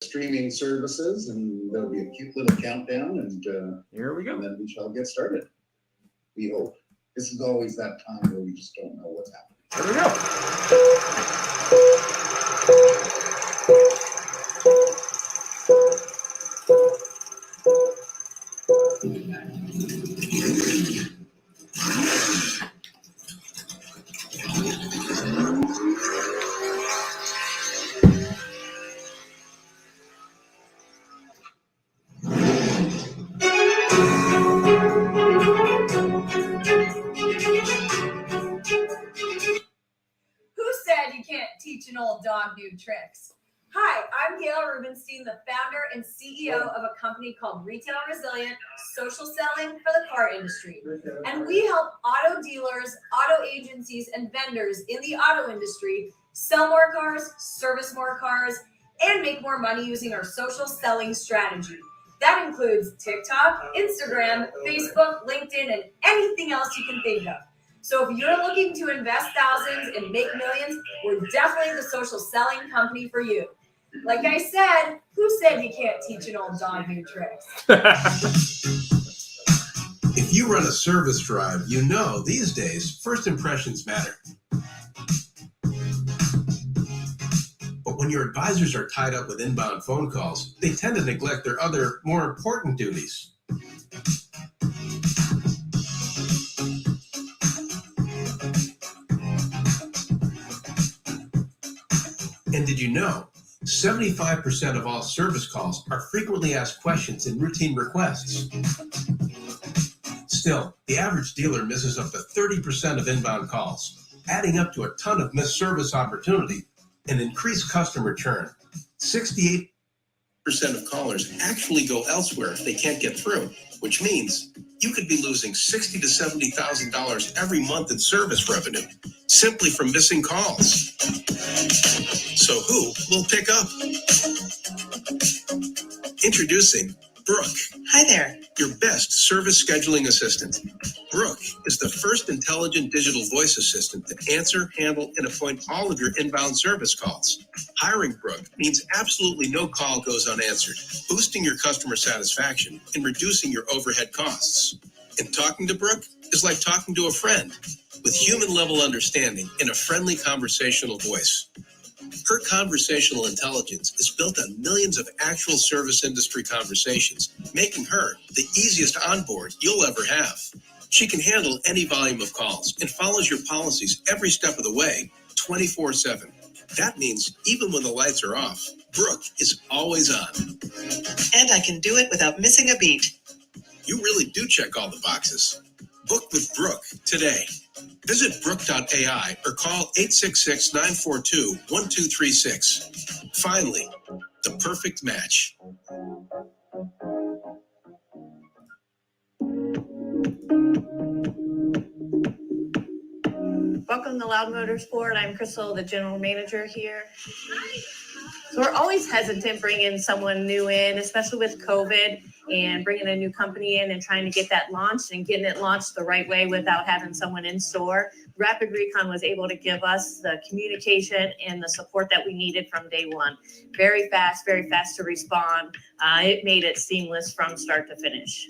streaming services, and there'll be a cute little countdown, and here we go. And then we shall get started. We hope. This is always that time where we just don't know what's happening. Here we Teach an old dog new tricks. Hi, I'm Gail Rubenstein, the founder and CEO of a company called Retail Resilient Social Selling for the Car Industry. And we help auto dealers, auto agencies, and vendors in the auto industry sell more cars, service more cars, and make more money using our social selling strategy. That includes TikTok, Instagram, Facebook, LinkedIn, and anything else you can think of. So if you're looking to invest thousands and make millions, we're definitely the social selling company for you. Like I said, who said you can't teach an old dog new tricks? If you run a service drive, you know these days first impressions matter. But when your advisors are tied up with inbound phone calls, they tend to neglect their other, more important duties. And did you know 75% of all service calls are frequently asked questions and routine requests? Still, the average dealer misses up to 30% of inbound calls, adding up to a ton of missed service opportunity and increased customer churn. 68% of callers actually go elsewhere if they can't get through, which means you could be losing $60,000 to $70,000 every month in service revenue simply from missing calls. So who will pick up? Introducing Brooke. Hi there. Your best service scheduling assistant. Brooke is the first intelligent digital voice assistant to answer, handle, and appoint all of your inbound service calls. Hiring Brooke means absolutely no call goes unanswered, boosting your customer satisfaction and reducing your overhead costs. And talking to Brooke is like talking to a friend with human-level understanding and a friendly conversational voice. Her conversational intelligence is built on millions of actual service industry conversations, making her the easiest onboard you'll ever have. She can handle any volume of calls and follows your policies every step of the way, 24/7. That means even when the lights are off, Brooke is always on. And I can do it without missing a beat. You really do check all the boxes. Book with Brooke today. Visit brooke.ai or call 866-942-1236. Finally, the perfect match. Welcome to Loud Motorsport. I'm Crystal, the general manager here. So we're always hesitant bringing someone new in, especially with COVID and bringing a new company in and trying to get that launched and getting it launched the right way without having someone in store. Rapid Recon was able to give us the communication and the support that we needed from day one. Very fast to respond. It made it seamless from start to finish.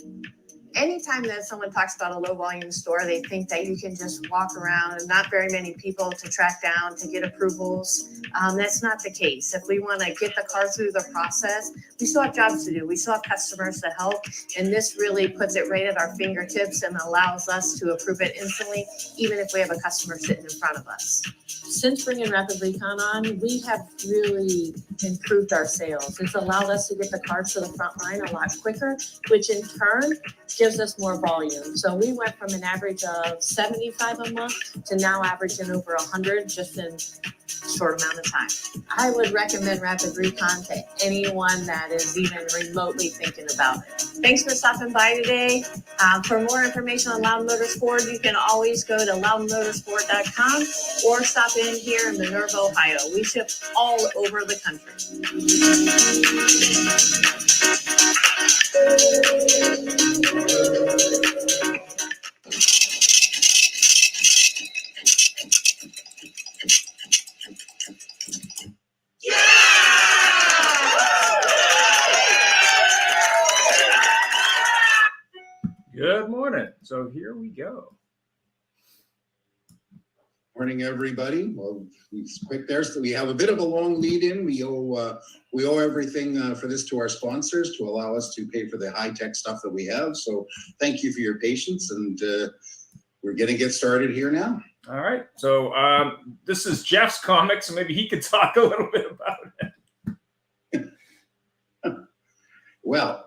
Anytime that someone talks about a low volume store, they think that you can just walk around and not very many people to track down to get approvals. That's not the case. If we want to get the car through the process, we still have jobs to do. We still have customers to help. And this really puts it right at our fingertips and allows us to approve it instantly, even if we have a customer sitting in front of us. Since bringing Rapid Recon on, we have really improved our sales. It's allowed us to get the cars to the front line a lot quicker, which in turn gives us more volume. So we went from an average of 75 a month to now averaging over 100 just in a short amount of time. I would recommend Rapid Recon to anyone that is even remotely thinking about it. Thanks for stopping by today. For more information on Loud Motorsport, you can always go to loudmotorsport.com or stop in here in Minerva, Ohio. We ship all over the country. doing it. So here we go. Morning, everybody. Well, it's quick there. So we have a bit of a long lead in. We owe everything for this to our sponsors to allow us to pay for the high tech stuff that we have. So thank you for your patience, and we're going to get started here now. All right. So this is Jeff's comic, so maybe he could talk a little bit about it. Well,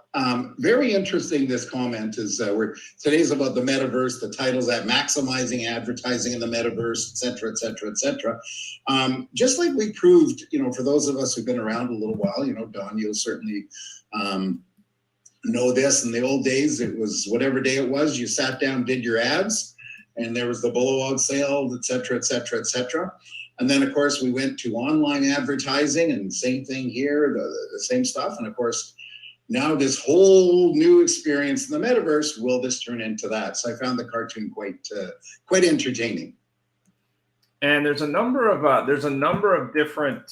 very interesting. This comment is today's about the metaverse. The title's that maximizing advertising in the metaverse, et cetera, et cetera, et cetera. Just like we proved, for those of us who've been around a little while, Don, you'll certainly know this. In the old days, it was whatever day it was, you sat down, did your ads, and there was the blowout sale, et cetera, et cetera, et cetera. And then, of course, we went to online advertising, and same thing here, the same stuff. And of course, now this whole new experience in the metaverse, will this turn into that? So I found the cartoon quite entertaining. And there's a number of different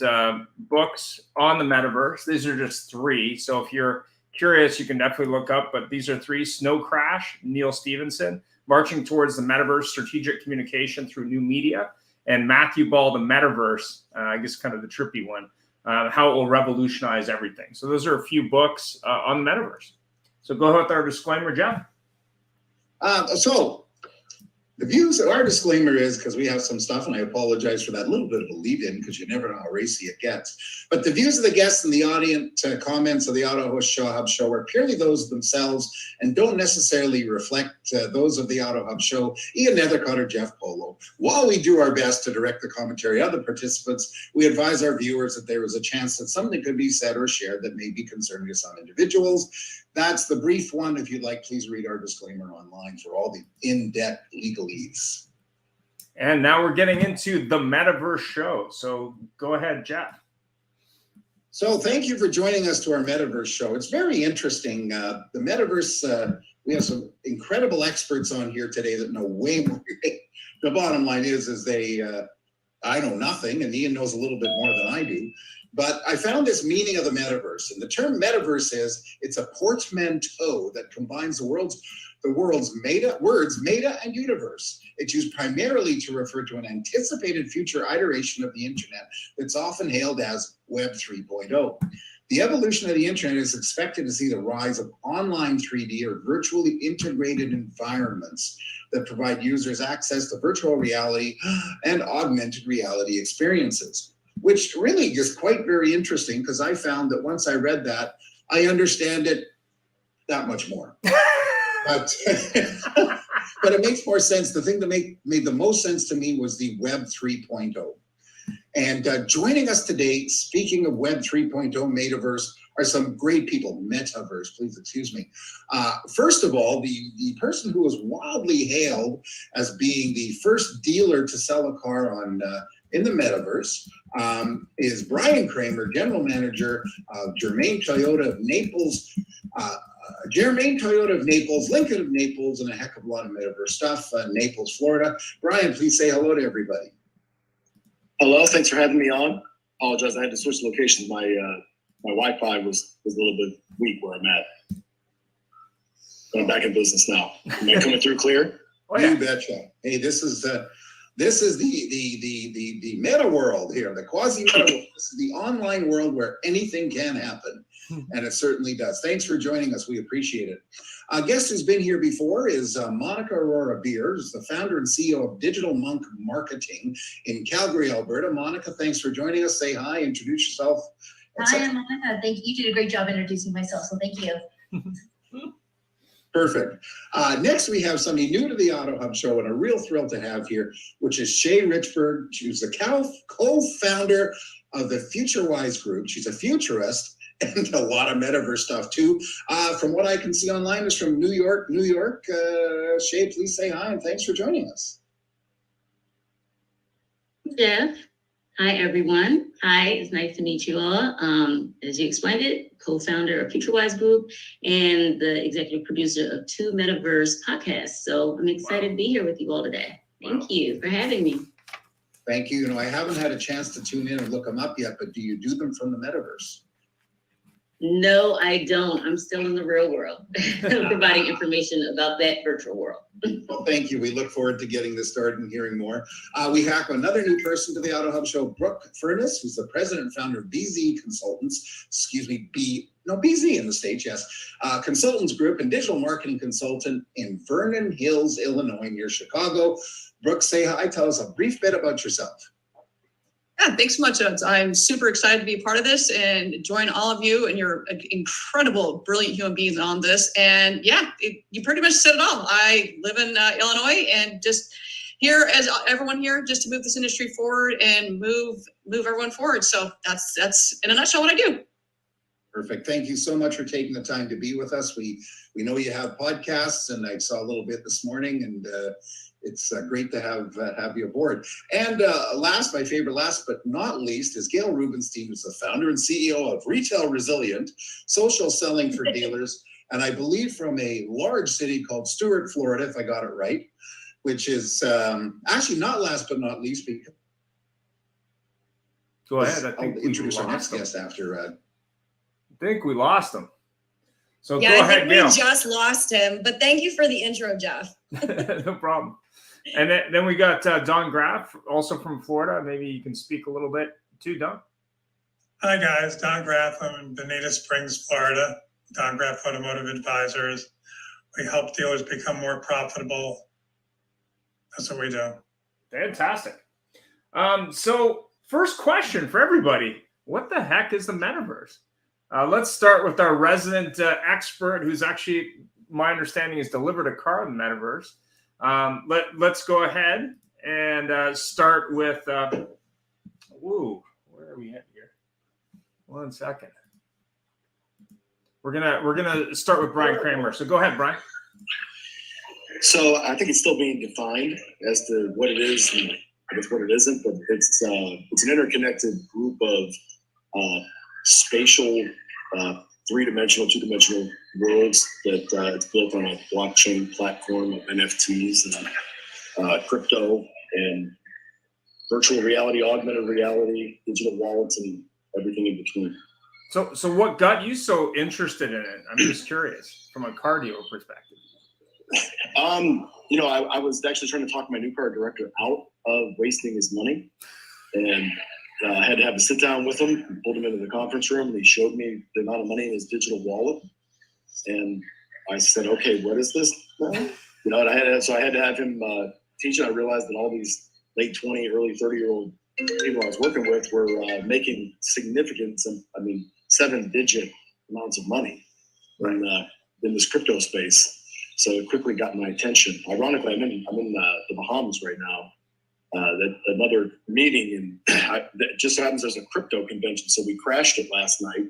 books on the metaverse. These are just 3. So if you're curious, you can definitely look up. But these are 3: Snow Crash, Neil Stephenson, Marching Towards the Metaverse: Strategic Communication Through New Media, and Matthew Ball, The Metaverse. I guess kind of the trippy one. How it will revolutionize everything. So those are a few books on the metaverse. So go ahead with our disclaimer, Jeff. So the views of our disclaimer is, because we have some stuff, and I apologize for that little bit of a lead-in, because you never know how racy it gets. But the views of the guests and the audience comments of the Auto Hub Show are purely those themselves and don't necessarily reflect those of the Auto Hub Show, Ian Nethercott or Jeff Polo. While we do our best to direct the commentary of the participants, we advise our viewers that there is a chance that something could be said or shared that may be concerning to some individuals. That's the brief one. If you'd like, please read our disclaimer online for all the in-depth legalese. And now we're getting into the Metaverse show. So go ahead, Jeff. So thank you for joining us to our Metaverse show. It's very interesting. The Metaverse, we have some incredible experts on here today that know way more. The bottom line is I know nothing, and Ian knows a little bit more than I do. But I found this meaning of the metaverse, and the term metaverse it's a portmanteau that combines the world's words meta and universe. It's used primarily to refer to an anticipated future iteration of the internet that's often hailed as Web 3.0. The evolution of the internet is expected to see the rise of online 3D or virtually integrated environments that provide users access to virtual reality and augmented reality experiences, which really is quite very interesting, because I found that once I read that, I understand it that much more. But it makes more sense. The thing that made the most sense to me was the Web 3.0. And joining us today, speaking of Web 3.0 Metaverse, are some great people. Metaverse, please excuse me. First of all, the person who was wildly hailed as being the first dealer to sell a car in the Metaverse is Brian Kramer, General Manager of Germain Toyota of Naples, Lincoln of Naples, and a heck of a lot of Metaverse stuff, Naples, Florida. Brian, please say hello to everybody. Hello, thanks for having me on. Apologize, I had to switch locations. My Wi-Fi was a little bit weak where I'm at. Going back in business now. Am I coming through clear? Oh, yeah. You betcha. Hey, this is the meta world here, the quasi meta world. This is the online world where anything can happen, and it certainly does. Thanks for joining us. We appreciate it. A guest who's been here before is Monica Aurora Beers, the founder and CEO of Digital Monk Marketing in Calgary, Alberta. Monica, thanks for joining us. Say hi, introduce yourself. Hi, I'm Monica. Thank you. You did a great job introducing myself, so thank you. Perfect. Next, we have somebody new to the Auto Hub Show and a real thrill to have here, which is Shay Richburg. She's the co-founder of the FutureWise Group. She's a futurist and a lot of metaverse stuff too. From what I can see online is from New York. Shay, please say hi and thanks for joining us. Jeff. Hi, everyone. Hi, it's nice to meet you all. As you explained it, co-founder of FutureWise Group and the executive producer of 2 Metaverse podcasts. So I'm excited to be here with you all today. Thank you for having me. Thank you. I haven't had a chance to tune in and look them up yet, but do you do them from the Metaverse? No, I don't. I'm still in the real world, providing information about that virtual world. Well, thank you. We look forward to getting this started and hearing more. We have another new person to the Auto Hub show, Brooke Furniss, who's the president and founder of BZ Consultants. BZ in the States, yes. Consultants Group and digital marketing consultant in Vernon Hills, Illinois, near Chicago. Brooke, say hi. Tell us a brief bit about yourself. Yeah, thanks so much. I'm super excited to be a part of this and join all of you and your incredible, brilliant human beings on this. And yeah, you pretty much said it all. I live in Illinois and just here as everyone here, just to move this industry forward and move everyone forward. So that's in a nutshell what I do. Perfect. Thank you so much for taking the time to be with us. We know you have podcasts, and I saw a little bit this morning, and it's great to have you aboard. And last but not least, is Gail Rubenstein, who's the founder and CEO of Retail Resilient, social selling for dealers, and I believe from a large city called Stuart, Florida, if I got it right, which is actually not last but not least. Because go ahead. I think I'll introduce our next guest after. I think we lost him. So Yeah, go I ahead, think Gail. we just lost him, but thank you for the intro, Jeff. No problem. And then we got Don Graff, also from Florida. Maybe you can speak a little bit too, Don. Hi guys, Don Graff. I'm in Bonita Springs, Florida. Don Graff Automotive Advisors. We help dealers become more profitable. That's what we do. Fantastic. So first question for everybody: what the heck is the metaverse? Let's start with our resident expert, who's actually, my understanding, is delivered a car in the metaverse. Let's go ahead and start with. Where are we at here? 1 second. We're gonna start with Brian Kramer. So go ahead, Brian. So I think it's still being defined as to what it is and I guess what it isn't, but it's an interconnected group of spatial, three-dimensional, two-dimensional worlds that it's built on a blockchain platform of NFTs and crypto and virtual reality, augmented reality, digital wallets, and everything in between. So what got you so interested in it? I'm just curious from a car dealer perspective. I was actually trying to talk my new car director out of wasting his money, and I had to have a sit down with him and pulled him into the conference room, and he showed me the amount of money in his digital wallet. And I said, okay, what is this now? And I had to have him teach it. I realized that all these late 20, early 30-year-old people I was working with were making significant, 7-digit amounts of money in this crypto space. So it quickly got my attention. Ironically, I'm in the Bahamas right now. Another meeting, and it just so happens there's a crypto convention. So we crashed it last night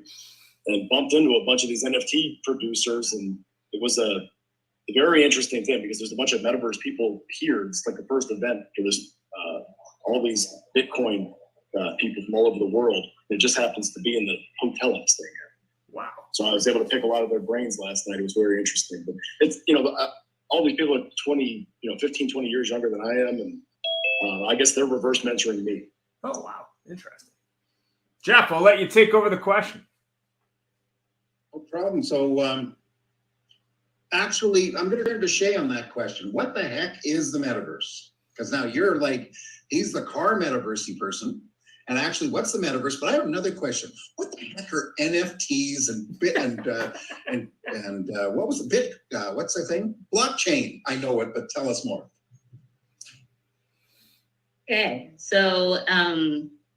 and bumped into a bunch of these NFT producers, and it was a very interesting thing because there's a bunch of Metaverse people here. It's like the first event for this, all these Bitcoin people from all over the world. It just happens to be in the hotel I'm staying at. Wow. So I was able to pick a lot of their brains last night. It was very interesting. But it's, all these people are 15, 20 years younger than I am. And I guess they're reverse mentoring me. Oh, wow. Interesting. Jeff, I'll let you take over the question. No problem. So actually, I'm going to turn to Shay on that question. What the heck is the metaverse? Because now you're like, he's the car metaversey person. And actually, what's the metaverse? But I have another question. What the heck are NFTs and what was the bit? What's the thing? Blockchain. I know it, but tell us more. Okay, so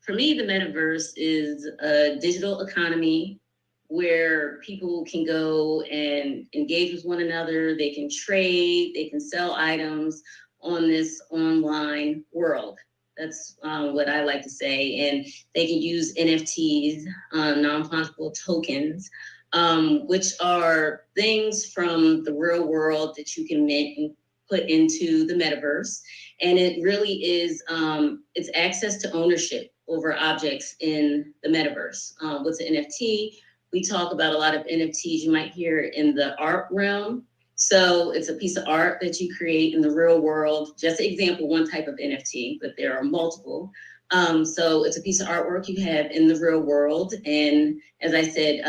for me, the metaverse is a digital economy where people can go and engage with one another. They can trade, they can sell items on this online world. That's what I like to say. And they can use NFTs, non-fungible tokens, which are things from the real world that you can mint and put into the metaverse. And it really is, it's access to ownership over objects in the metaverse. What's an NFT? We talk about a lot of NFTs you might hear in the art realm. So it's a piece of art that you create in the real world. Just example, one type of NFT, but there are multiple. So it's a piece of artwork you have in the real world. And as I said,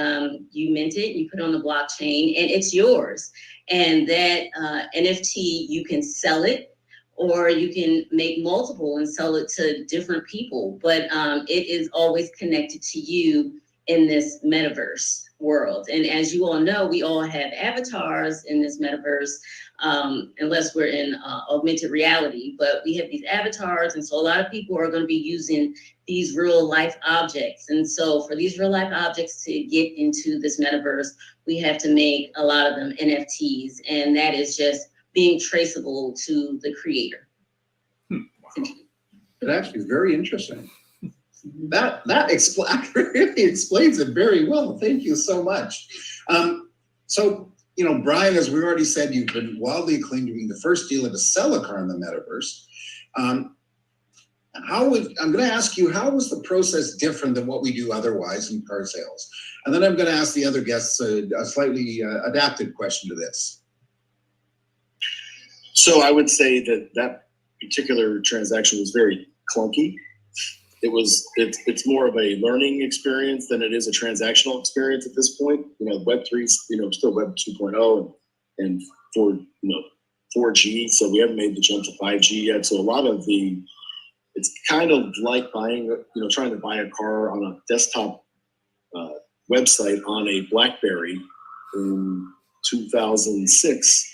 you mint it, you put it on the blockchain, and it's yours. And that NFT, you can sell it, or you can make multiple and sell it to different people. But it is always connected to you in this metaverse world. And as you all know, we all have avatars in this metaverse, unless we're in augmented reality, but we have these avatars. And so a lot of people are going to be using these real life objects. And so for these real life objects to get into this metaverse, we have to make a lot of them NFTs. And that is just being traceable to the creator. It actually is very interesting. That really explains it very well. Thank you so much. So, Brian, as we already said, you've been wildly acclaimed to being the first dealer to sell a car in the metaverse. I'm going to ask you, how was the process different than what we do otherwise in car sales? And then I'm going to ask the other guests a slightly adapted question to this. So I would say that particular transaction was very clunky. It's more of a learning experience than it is a transactional experience at this point. Web3, still Web 2.0 and 4G. So we haven't made the jump to 5G yet. So a lot of it's kind of like buying, trying to buy a car on a desktop website on a BlackBerry in 2006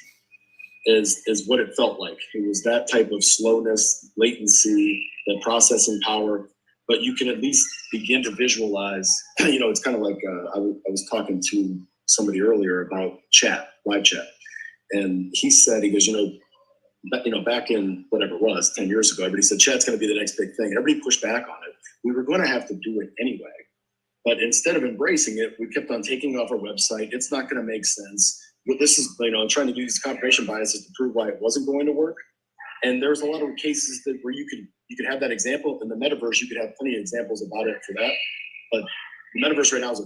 is what it felt like. It was that type of slowness, latency, the processing power. But you can at least begin to visualize, it's kind of like I was talking to somebody earlier about live chat. And he goes, back in whatever it was, 10 years ago, everybody said chat's going to be the next big thing. Everybody pushed back on it. We were going to have to do it anyway. But instead of embracing it, we kept on taking off our website. It's not going to make sense. But this is, trying to do these confirmation biases to prove why it wasn't going to work. And there's a lot of cases where you could have that example. In the metaverse, you could have plenty of examples about it for that. But the metaverse right now is a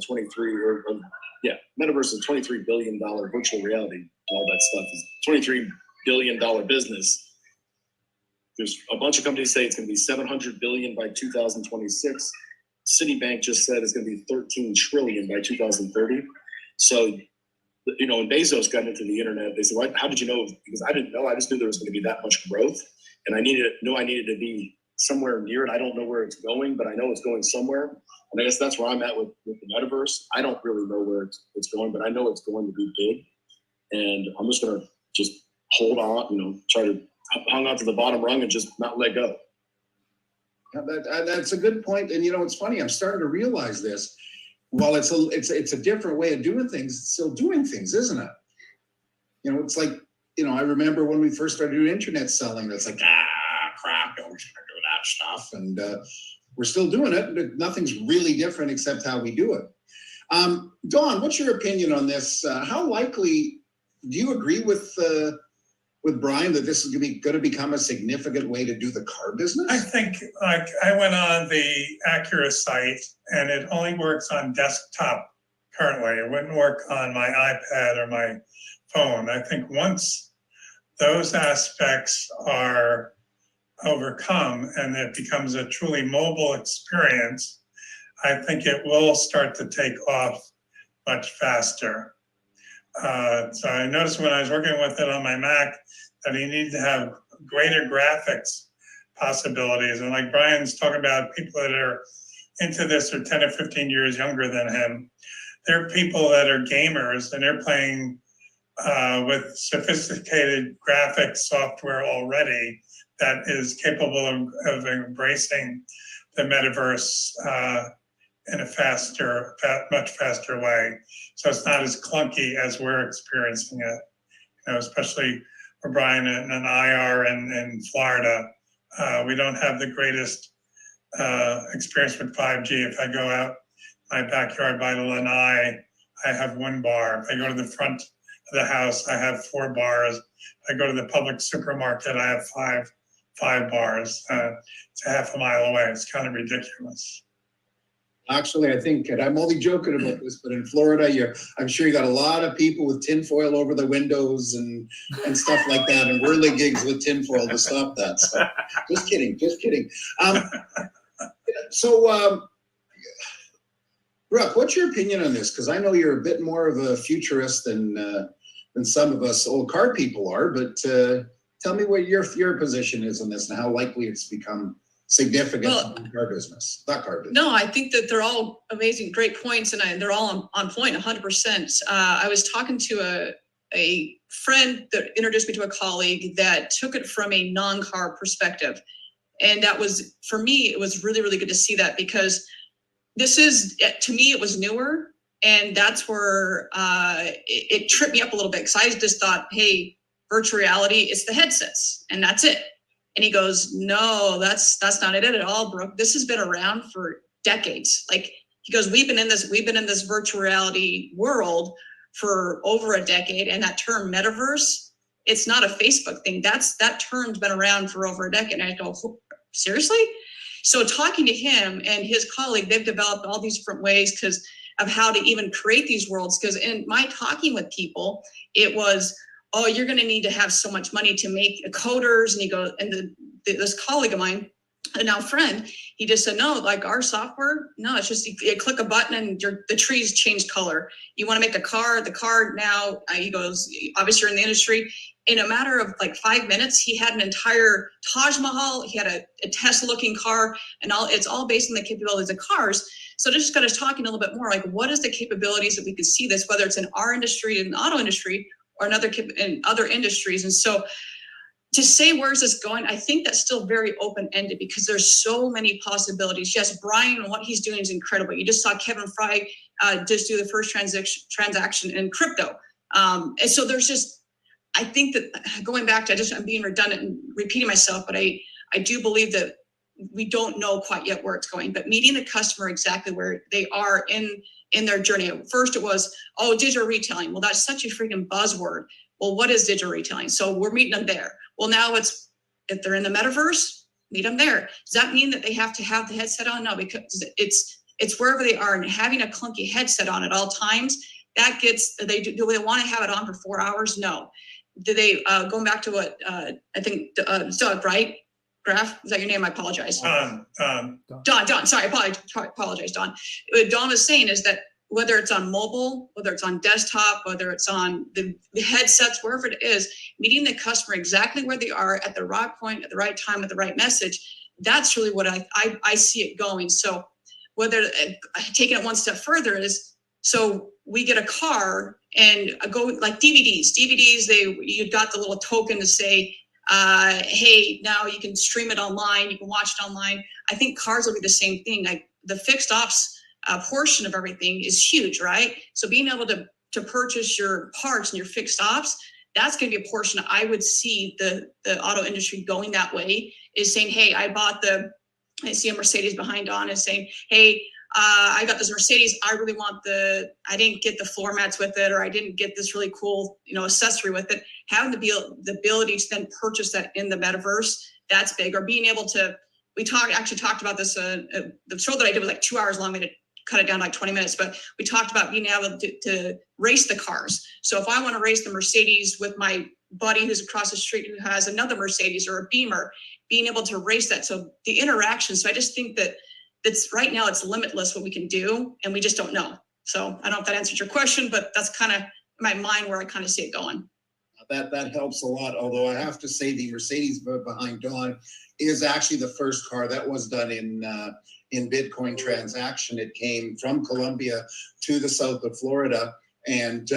metaverse is a $23 billion virtual reality. All that stuff is $23 billion business. There's a bunch of companies say it's going to be $700 billion by 2026. Citibank just said it's going to be $13 trillion by 2030. So, when Bezos got into the internet, they said, how did you know? Because I didn't know. I just knew there was going to be that much growth. And I needed to be somewhere near it. I don't know where it's going, but I know it's going somewhere. And I guess that's where I'm at with the metaverse. I don't really know where it's going, but I know it's going to be big. And I'm just going to hold on, try to hang on to the bottom rung and just not let go. That's a good point. And it's funny, I'm starting to realize this. While it's a different way of doing things, it's still doing things, isn't it? It's like, I remember when we first started doing internet selling, it's like, crap, don't do that stuff. And we're still doing it. Nothing's really different except how we do it. Dawn, what's your opinion on this? How likely, do you agree with Brian that this is going to become a significant way to do the car business? I think, I went on the Acura site and it only works on desktop currently. It wouldn't work on my iPad or my phone. I think once those aspects are overcome and it becomes a truly mobile experience, I think it will start to take off much faster. So I noticed when I was working with it on my Mac that he needed to have greater graphics possibilities. And like Brian's talking about, people that are into this are 10 or 15 years younger than him. There are people that are gamers and they're playing with sophisticated graphics software already that is capable of embracing the metaverse in a much faster way. So it's not as clunky as we're experiencing it, especially for Brian and I are in Florida. We don't have the greatest experience with 5G. If I go out my backyard by the lanai, I have 1 bar. If I go to the front of the house, I have 4 bars. If I go to the public supermarket, I have five bars. It's a half a mile away. It's kind of ridiculous. Actually, I think, and I'm only joking about this, but in Florida, I'm sure you got a lot of people with tinfoil over the windows and stuff like that, and whirligigs with tinfoil to stop that. So, just kidding. So, Brooke, what's your opinion on this? Because I know you're a bit more of a futurist than some of us old car people are. But tell me what your position is on this and how likely it's become significant in the car business, No, I think that they're all amazing, great points, and they're all on point, 100%. I was talking to a friend that introduced me to a colleague that took it from a non-car perspective. And that was, for me, it was really, really good to see that, because this is, to me, it was newer. And that's where it tripped me up a little bit, because I just thought, hey, virtual reality, it's the headsets and that's it. And he goes, no, that's not it at all, Brooke. This has been around for decades. Like, he goes, we've been in this virtual reality world for over a decade. And that term metaverse, it's not a Facebook thing. That term's been around for over a decade. And I go, seriously? So talking to him and his colleague, they've developed all these different ways of how to even create these worlds. Because in my talking with people, it was, oh, you're going to need to have so much money to make coders. And he goes, and this colleague of mine, a now friend, he just said, no, like our software, no, it's just you click a button and the trees change color. You want to make the car now, he goes, obviously you're in the industry. In a matter of like 5 minutes, he had an entire Taj Mahal. He had a Tesla-looking car, and it's all based on the capabilities of cars. So just got us talking a little bit more, like what is the capabilities that we could see this, whether it's in our industry, in the auto industry, or in other industries. And so to say where's this going, I think that's still very open-ended, because there's so many possibilities. Yes, Brian and what he's doing is incredible. You just saw Kevin Fry just do the first transaction in crypto. And so there's just, I think that going back to, I'm being redundant and repeating myself, but I do believe that we don't know quite yet where it's going, but meeting the customer exactly where they are in their journey. First it was, digital retailing. Well, that's such a freaking buzzword. Well, what is digital retailing? So we're meeting them there. Well, now it's, if they're in the metaverse, meet them there. Does that mean that they have to have the headset on? No, because it's wherever they are, and having a clunky headset on at all times, that gets, do they want to have it on for 4 hours? No. Do they, going back to what, I think, Doug, right? Graf, is that your name? I apologize. Don, sorry, I apologize, Don. What Don was saying is that whether it's on mobile, whether it's on desktop, whether it's on the headsets, wherever it is, meeting the customer exactly where they are at the right point, at the right time, with the right message, that's really what I see it going. So whether, taking it one step further is, so we get a car and go like DVDs, you got the little token to say, hey, now you can stream it online, you can watch it online. I think cars will be the same thing. Like the fixed ops portion of everything is huge, right? So being able to purchase your parts and your fixed ops, that's going to be a portion I would see the auto industry going that way, is saying, hey, I see a Mercedes behind on is saying, hey, I got this Mercedes. I really want I didn't get the floor mats with it, or I didn't get this really cool, accessory with it. Having the ability to then purchase that in the metaverse, that's big. Or being able to, actually talked about this, the show that I did was like 2 hours long. We had to cut it down to like 20 minutes, but we talked about being able to race the cars. So if I want to race the Mercedes with my buddy who's across the street who has another Mercedes or a Beamer, being able to race that. So the interaction. So I just think that right now it's limitless what we can do, and we just don't know. So I don't know if that answers your question, but that's kind of my mind where I kind of see it going. That helps a lot. Although I have to say the Mercedes behind Dawn is actually the first car that was done in Bitcoin transaction. It came from Colombia to the south of Florida, and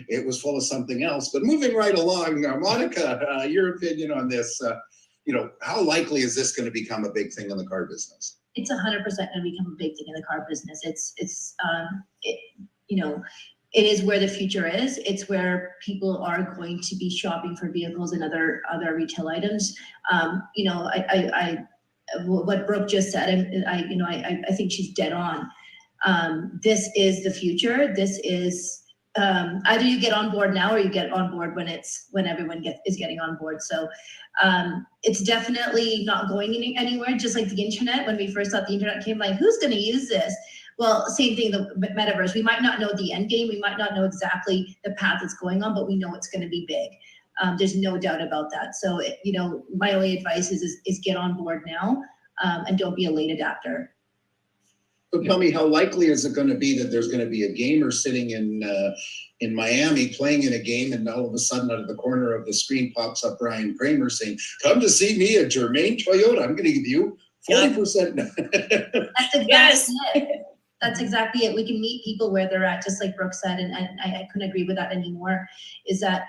it was full of something else. But moving right along, Monica, your opinion on this? How likely is this going to become a big thing in the car business? It's 100% going to become a big thing in the car business. It is where the future is. It's where people are going to be shopping for vehicles and other retail items. What Brooke just said, I think she's dead on. This is the future. This is either you get on board now or you get on board when everyone is getting on board. So it's definitely not going anywhere. Just like the internet, when we first thought the internet came, like, who's going to use this? Well, same thing, the metaverse. We might not know the end game. We might not know exactly the path it's going on, but we know it's going to be big. There's no doubt about that. So, my only advice is get on board now. and don't be a late adapter. So tell me, how likely is it going to be that there's going to be a gamer sitting in Miami playing in a game, and all of a sudden out of the corner of the screen pops up Brian Kramer saying, "Come to see me at Germain Toyota. I'm going to give you 40%." That's exactly it. That's exactly it. We can meet people where they're at, just like Brooke said, and I couldn't agree with that anymore. Is that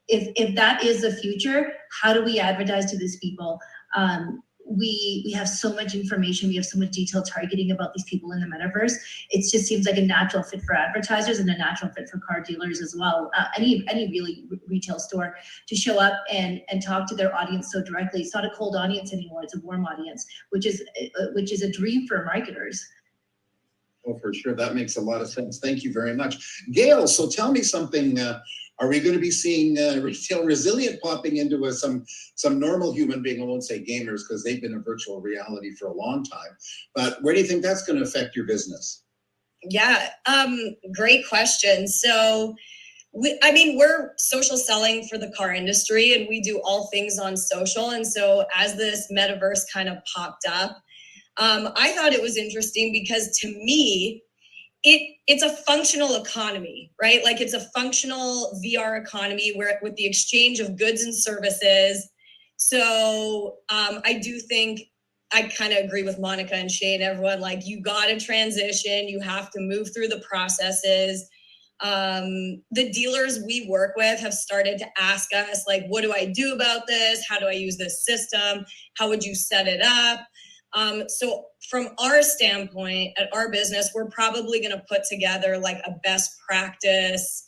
if that is the future, how do we advertise to these people? We have so much information, we have so much detailed targeting about these people in the metaverse. It just seems like a natural fit for advertisers and a natural fit for car dealers as well. Any really retail store to show up and talk to their audience so directly. It's not a cold audience anymore; it's a warm audience, which is a dream for marketers. Oh, for sure, that makes a lot of sense. Thank you very much, Gail. So tell me something. Are we going to be seeing Retail Resilient popping into some normal human being? I won't say gamers because they've been in virtual reality for a long time. But where do you think that's going to affect your business? Yeah, great question. So, we're social selling for the car industry, and we do all things on social. And so as this metaverse kind of popped up, I thought it was interesting because to me, it's a functional economy, right? Like it's a functional VR economy where with the exchange of goods and services. So I do think I kind of agree with Monica and Shane, everyone, like you got to transition, you have to move through the processes. The dealers we work with have started to ask us, like, what do I do about this? How do I use this system? How would you set it up? So from our standpoint at our business, we're probably going to put together like a best practice.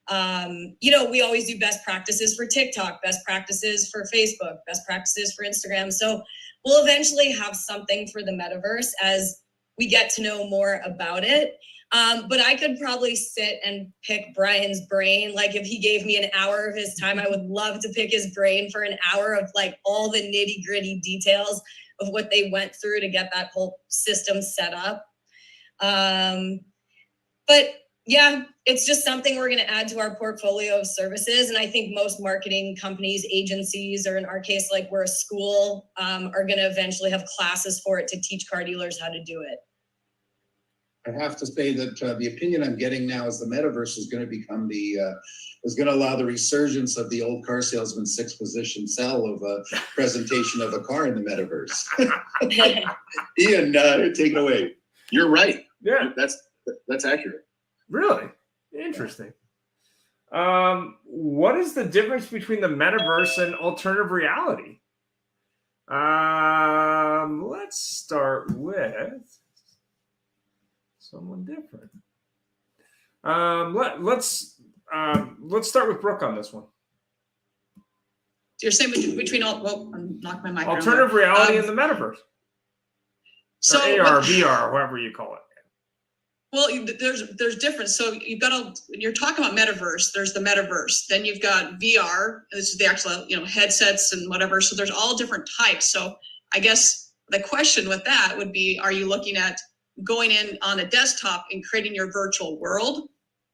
We always do best practices for TikTok, best practices for Facebook, best practices for Instagram. So we'll eventually have something for the metaverse as we get to know more about it. But I could probably sit and pick Brian's brain. Like if he gave me an hour of his time, I would love to pick his brain for an hour of like all the nitty gritty details of what they went through to get that whole system set up. But yeah, it's just something we're going to add to our portfolio of services. And I think most marketing companies, agencies, or in our case, like we're a school, are going to eventually have classes for it to teach car dealers how to do it. I have to say that the opinion I'm getting now is the metaverse is going to become is going to allow the resurgence of the old car salesman 6-position sell of a presentation of a car in the metaverse. Ian, take it away. You're right. Yeah, that's accurate. Really interesting. What is the difference between the metaverse and alternative reality? Let's start with someone different. Let's start with Brooke on this one. You're saying between all, well, I'm knocking my mic. Alternative reality and the metaverse. So or AR, VR, however you call it. Well, there's difference. So you've got when you're talking about metaverse, there's the metaverse. Then you've got VR. This is the actual, headsets and whatever. So there's all different types. So I guess the question with that would be, are you looking at going in on a desktop and creating your virtual world,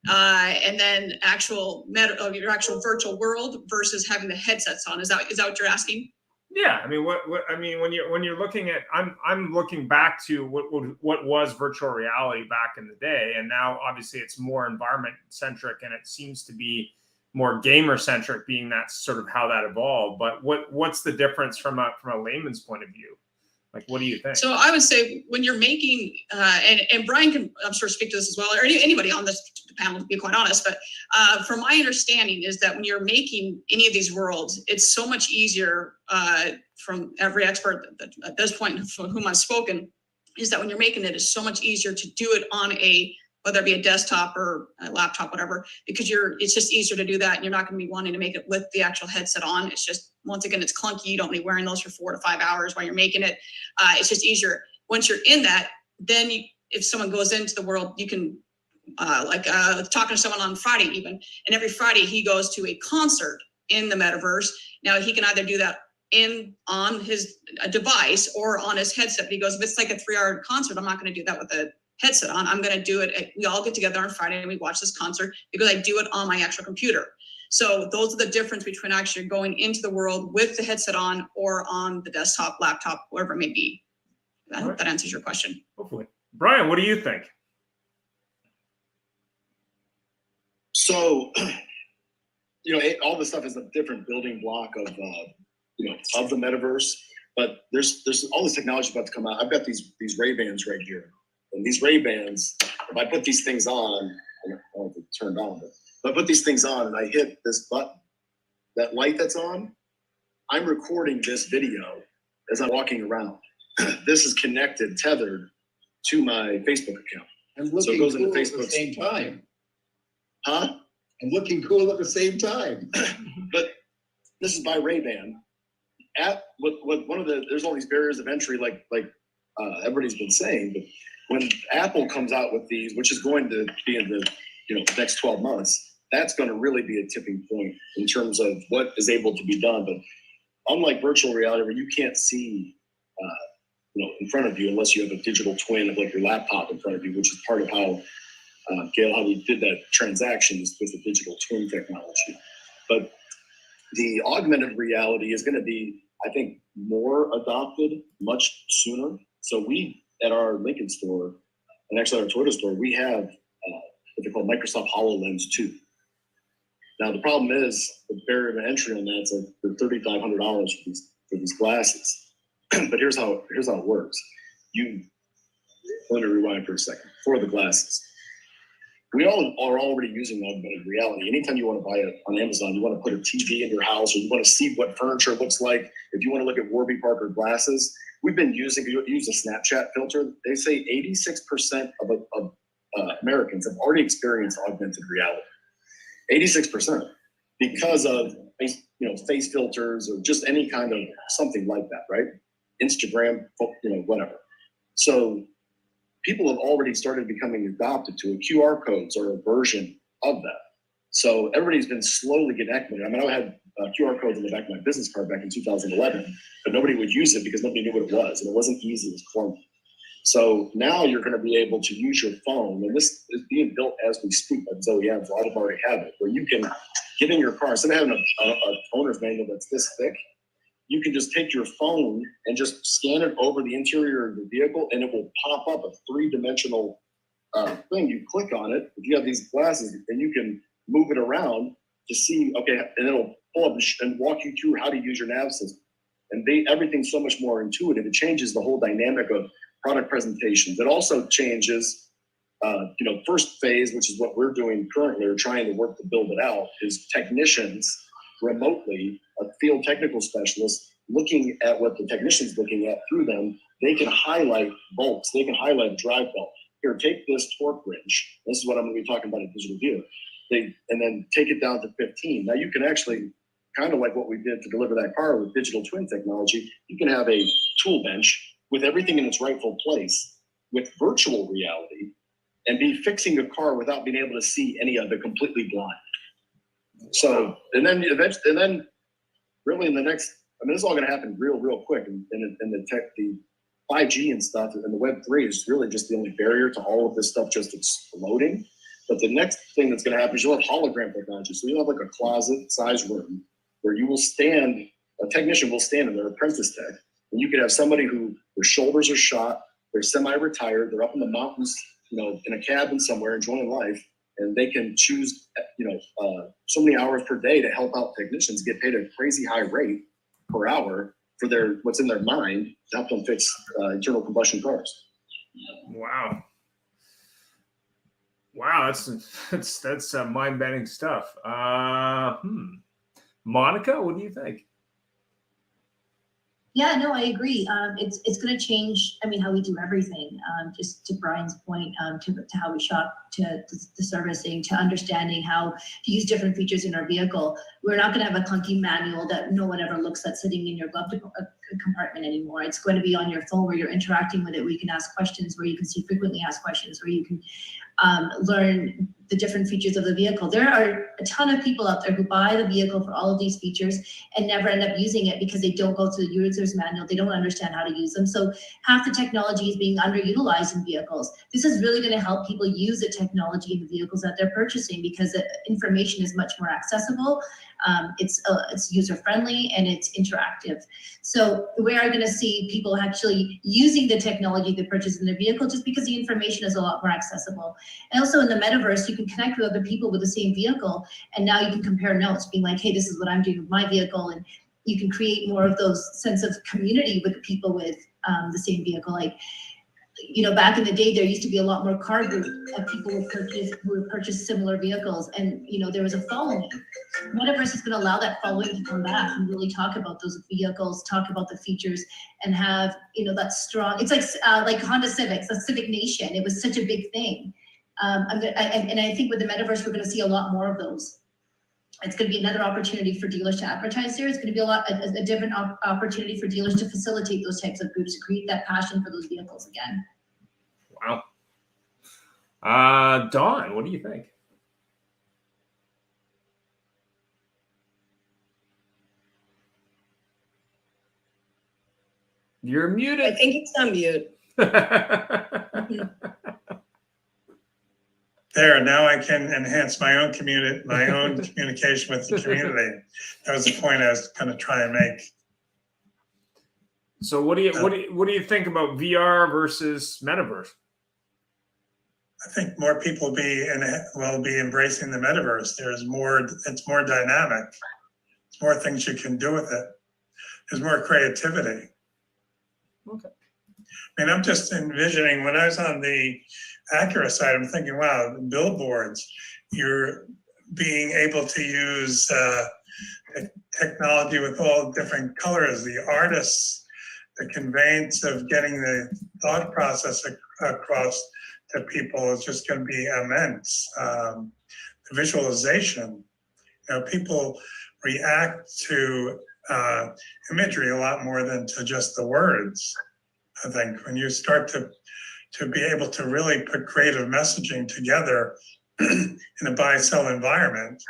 and then your actual virtual world versus having the headsets on? Is that what you're asking? Yeah, I mean, when you're looking at, I'm looking back to what was virtual reality back in the day, and now obviously it's more environment centric, and it seems to be more gamer centric, being that's sort of how that evolved. But what's the difference from a layman's point of view? Like, what do you think? So I would say when you're making, and Brian can, I'm sure, speak to this as well, or anybody on this panel, to be quite honest, but from my understanding is that when you're making any of these worlds, it's so much easier, from every expert at this point from whom I've spoken, is that when you're making it's so much easier to do it on whether it be a desktop or a laptop, whatever, because it's just easier to do that. And you're not going to be wanting to make it with the actual headset on. It's just, once again, it's clunky. You don't be wearing those for 4 to 5 hours while you're making it. It's just easier. Once you're in that, then if someone goes into the world, you can, talking to someone on Friday even, and every Friday he goes to a concert in the metaverse. Now he can either do that on his device or on his headset. But he goes, if it's like a 3-hour concert, I'm not going to do that with a headset on. I'm going to do it. We all get together on Friday and we watch this concert because I do it on my actual computer. So those are the difference between actually going into the world with the headset on or on the desktop, laptop, wherever it may be. I hope that answers your question. Hopefully. Brian, what do you think? So, all this stuff is a different building block of, of the metaverse. But there's all this technology about to come out. I've got these Ray-Bans right here, and these Ray-Bans, if I put these things on, I don't know if it's turned on, but if I put these things on and I hit this button, that light that's on, I'm recording this video as I'm walking around. This is connected, tethered to my Facebook account. And looking So it goes into cool at Facebook. the same time. Huh? And looking cool at the same time. But this is by Ray-Ban. There's all these barriers of entry, like everybody's been saying, but when Apple comes out with these, which is going to be in the next 12 months, that's going to really be a tipping point in terms of what is able to be done. But unlike virtual reality, where you can't see in front of you unless you have a digital twin of like your laptop in front of you, which is part of how Gail, how we did that transaction is with the digital twin technology. But the augmented reality is going to be, I think, more adopted much sooner. So we, at our Lincoln store, and actually our Toyota store, we have what they call Microsoft HoloLens 2. Now, the problem is the barrier to entry on that's like $3,500 for these glasses. But here's how it works. Let me rewind for a second. For the glasses, we all are already using augmented reality. Anytime you want to buy it on Amazon, you want to put a TV in your house, or you want to see what furniture looks like. If you want to look at Warby Parker glasses, we've been using a Snapchat filter. They say 86% of Americans have already experienced augmented reality. 86% because of face filters or just any kind of something like that, right? Instagram, whatever. So people have already started becoming adopted to it. QR codes are a version of that. So everybody's been slowly getting acclimated. I mean, I had QR codes in the back of my business card back in 2011, but nobody would use it because nobody knew what it was, and it wasn't easy, it was clunky. So now you're going to be able to use your phone, and this is being built as we speak by Zoe. A lot of already have it, where you can get in your car. Instead of having a owner's manual that's this thick, you can just take your phone and just scan it over the interior of the vehicle, and it will pop up a three-dimensional thing. You click on it. If you have these glasses, and you can move it around to see, and it'll pull up and walk you through how to use your nav system. And everything's so much more intuitive. It changes the whole dynamic of product presentations. It also changes, first phase, which is what we're doing currently, or trying to work to build it out, is technicians remotely, a field technical specialist, looking at what the technician's looking at through them. They can highlight bolts. They can highlight a drive belt. Here, take this torque wrench. This is what I'm going to be talking about at Digital Dealer. And then take it down to 15. Now you can actually, kind of like what we did to deliver that car with digital twin technology, you can have a tool bench with everything in its rightful place with virtual reality and be fixing a car without being able to see any of it, completely blind. So, and then really in the next, this is all going to happen real quick. And the 5G and stuff and the Web3 is really just the only barrier to all of this stuff just exploding. But the next thing that's going to happen is you'll have hologram technology. So you'll have like a closet size room where you will stand, a technician will stand in their apprentice tech, and you could have somebody who their shoulders are shot, they're semi-retired, they're up in the mountains, in a cabin somewhere enjoying life, and they can choose, so many hours per day to help out technicians, get paid a crazy high rate per hour for what's in their mind to help them fix internal combustion cars. Wow, that's mind-bending stuff. Monica, what do you think? Yeah, no, I agree. It's going to change, how we do everything. Just to Brian's point, to how we shop, to the servicing, to understanding how to use different features in our vehicle. We're not going to have a clunky manual that no one ever looks at sitting in your glove compartment anymore. It's going to be on your phone where you're interacting with it, where you can ask questions, where you can see frequently asked questions, where you can learn the different features of the vehicle. There are a ton of people out there who buy the vehicle for all of these features and never end up using it because they don't go through the user's manual. They don't understand how to use them. So half the technology is being underutilized in vehicles. This is really going to help people use the technology in the vehicles that they're purchasing because the information is much more accessible. It's user friendly and it's interactive. So we are going to see people actually using the technology they purchase in their vehicle just because the information is a lot more accessible. And also in the metaverse, you can connect with other people with the same vehicle, and now you can compare notes, being like, hey, this is what I'm doing with my vehicle, and you can create more of those sense of community with people with the same vehicle. Like, you know, back in the day, there used to be a lot more car group of people who would purchase similar vehicles, and you know, there was a following. Metaverse is going to allow that following to come back and really talk about those vehicles, talk about the features, and have, you know, that strong. It's like Honda Civics, the Civic Nation. It was such a big thing, and I think with the metaverse, we're going to see a lot more of those. It's going to be another opportunity for dealers to advertise there. It's going to be a different opportunity for dealers to facilitate those types of groups, to create that passion for those vehicles again. Wow. Dawn, what do you think? You're muted. I think it's on mute. There, now I can enhance my own communication with the community. That was the point I was going to try and make. So what do you think about VR versus metaverse? I think more people will be embracing the metaverse. It's more dynamic. There's more things you can do with it. There's more creativity. Okay. I mean, I'm just envisioning when I was on the Acura side, I'm thinking, wow, the billboards, you're being able to use technology with all different colors, the artists, the conveyance of getting the thought process across to people is just going to be immense. The visualization, you know, people react to imagery a lot more than to just the words. I think when you start to be able to really put creative messaging together in a buy-sell environment,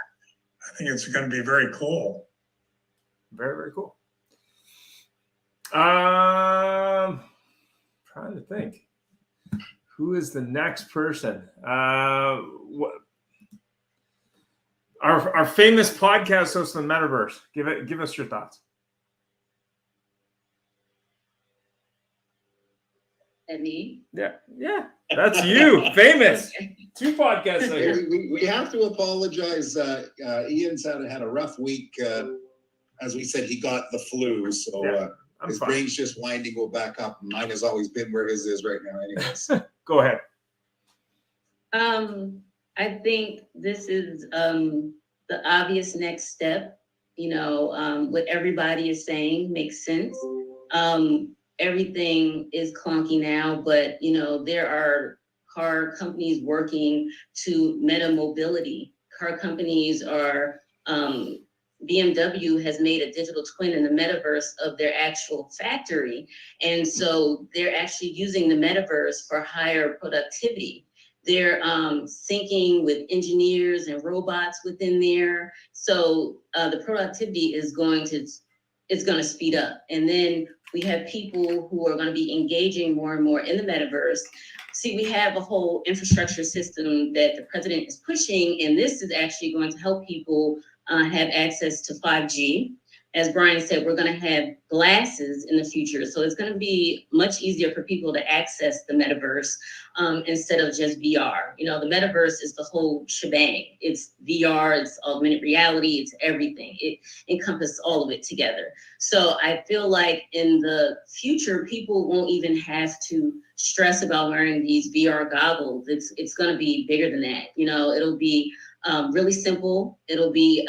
I think it's going to be very cool. Very, very cool. Trying to think. Who is the next person? Our famous podcast host in the metaverse. Give us your thoughts. And me? Yeah, that's you, famous. Two podcasts. We have to apologize. Ian's had a rough week. As we said, he got the flu, so his brain's just winding go back up. Mine has always been where his is right now, anyways. Go ahead. I think this is the obvious next step. You know, what everybody is saying makes sense. Everything is clunky now, but you know, there are car companies working to meta mobility. Car companies are, BMW has made a digital twin in the metaverse of their actual factory. And so they're actually using the metaverse for higher productivity. They're syncing with engineers and robots within there. So the productivity is going to speed up. And then we have people who are going to be engaging more and more in the metaverse. See, we have a whole infrastructure system that the president is pushing, and this is actually going to help people have access to 5G. As Brian said, we're going to have glasses in the future. So it's going to be much easier for people to access the metaverse instead of just VR. You know, the metaverse is the whole shebang. It's VR, it's augmented reality, it's everything. It encompasses all of it together. So I feel like in the future, people won't even have to stress about wearing these VR goggles. It's going to be bigger than that. You know, it'll be really simple. It'll be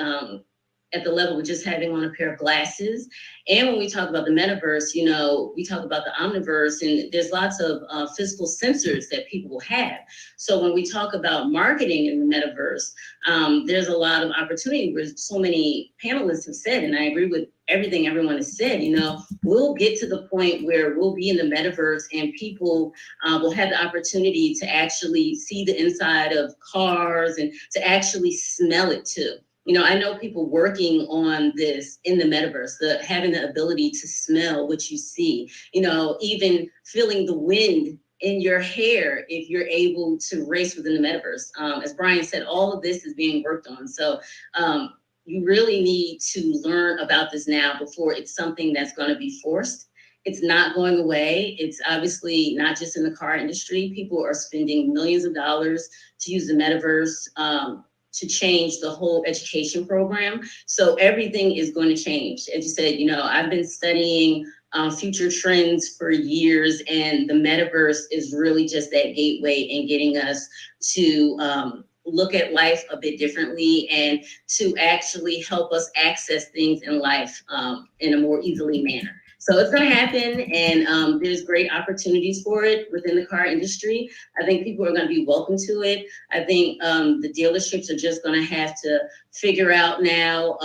at the level of just having on a pair of glasses. And when we talk about the metaverse, you know, we talk about the omniverse, and there's lots of physical sensors that people have. So when we talk about marketing in the metaverse, there's a lot of opportunity where so many panelists have said, and I agree with everything everyone has said. You know, we'll get to the point where we'll be in the metaverse and people will have the opportunity to actually see the inside of cars and to actually smell it too. You know, I know people working on this in the metaverse, having the ability to smell what you see, you know, even feeling the wind in your hair if you're able to race within the metaverse. As Brian said, all of this is being worked on. So you really need to learn about this now before it's something that's going to be forced. It's not going away. It's obviously not just in the car industry. People are spending millions of dollars to use the metaverse to change the whole education program. So everything is going to change. As you said, you know, I've been studying future trends for years, and the metaverse is really just that gateway in getting us to look at life a bit differently and to actually help us access things in life in a more easily manner. So it's going to happen, and there's great opportunities for it within the car industry. I think people are going to be welcome to it. I think the dealerships are just going to have to figure out now,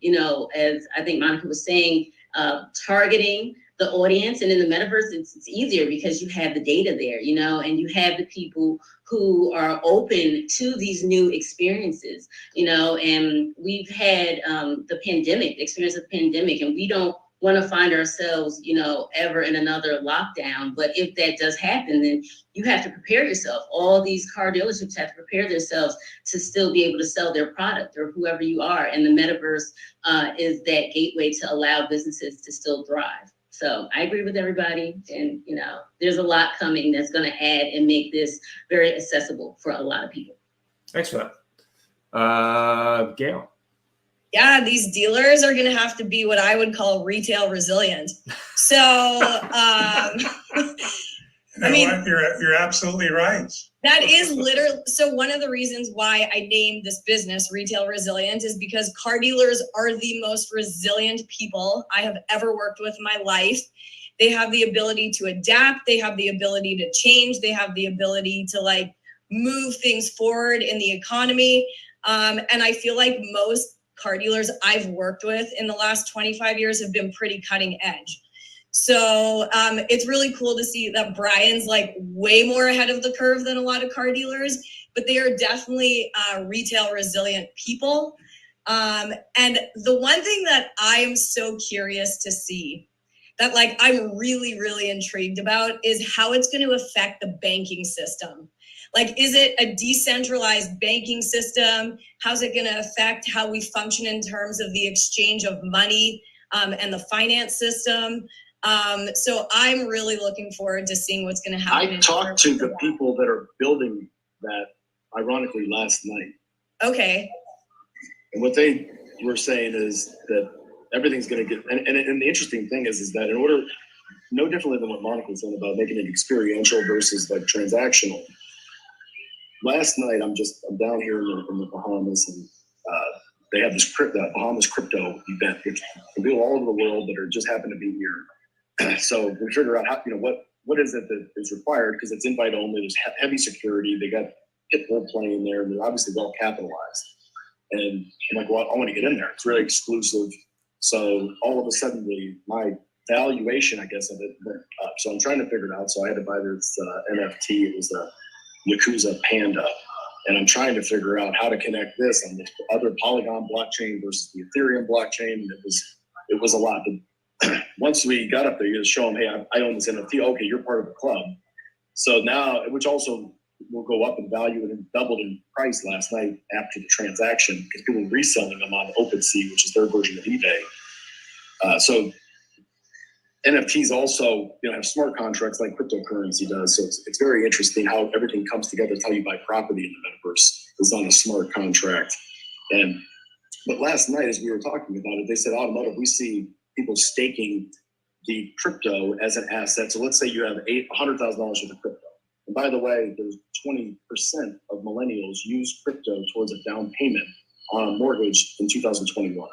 you know, as I think Monica was saying, targeting the audience. And in the metaverse, it's easier because you have the data there, you know, and you have the people who are open to these new experiences, you know, and we've had the pandemic, the experience of the pandemic, and we don't want to find ourselves, you know, ever in another lockdown. But if that does happen, then you have to prepare yourself. All these car dealerships have to prepare themselves to still be able to sell their product or whoever you are. And the metaverse is that gateway to allow businesses to still thrive. So I agree with everybody. And, you know, there's a lot coming that's going to add and make this very accessible for a lot of people. Thanks for that. Gail. Yeah, these dealers are going to have to be what I would call retail resilient. So, I mean, what? You're absolutely right. That is literally, so one of the reasons why I named this business Retail Resilient is because car dealers are the most resilient people I have ever worked with in my life. They have the ability to adapt. They have the ability to change. They have the ability to like move things forward in the economy. And I feel like most car dealers I've worked with in the last 25 years have been pretty cutting edge. So it's really cool to see that Brian's like way more ahead of the curve than a lot of car dealers, but they are definitely retail resilient people. And the one thing that I am so curious to see that like I'm really, really intrigued about is how it's going to affect the banking system. Like, is it a decentralized banking system? How's it going to affect how we function in terms of the exchange of money and the finance system? So I'm really looking forward to seeing what's going to happen. I talked to the people that are building that, ironically, last night. Okay. And what they were saying is that everything's going to get, and the interesting thing is that in order, no differently than what Monica was saying about making it experiential versus like transactional. Last night, I'm down here in the Bahamas, and they have this Bahamas crypto event, which people all over the world that are just happen to be here. So we figure out how, you know, what is it that is required, because it's invite only. There's heavy security. They got pit bull playing there, and they're obviously well capitalized. And I'm like, well, I want to get in there. It's really exclusive. So all of a sudden, my valuation, I guess, of it went up. So I'm trying to figure it out. So I had to buy this NFT. It was a Yakuza Panda, and I'm trying to figure out how to connect this on this other Polygon blockchain versus the Ethereum blockchain. And it was a lot. But once we got up there, you just show them, hey, I own this NFT. Okay, you're part of the club. So now, which also will go up in value, and it doubled in price last night after the transaction because people were reselling them on OpenSea, which is their version of eBay. So NFTs also, you know, have smart contracts like cryptocurrency does. So it's very interesting how everything comes together. It's how you buy property in the metaverse is on a smart contract. But last night, as we were talking about it, they said automotive, we see people staking the crypto as an asset. So let's say you have $100,000 worth of crypto. And by the way, there's 20% of millennials use crypto towards a down payment on a mortgage in 2021.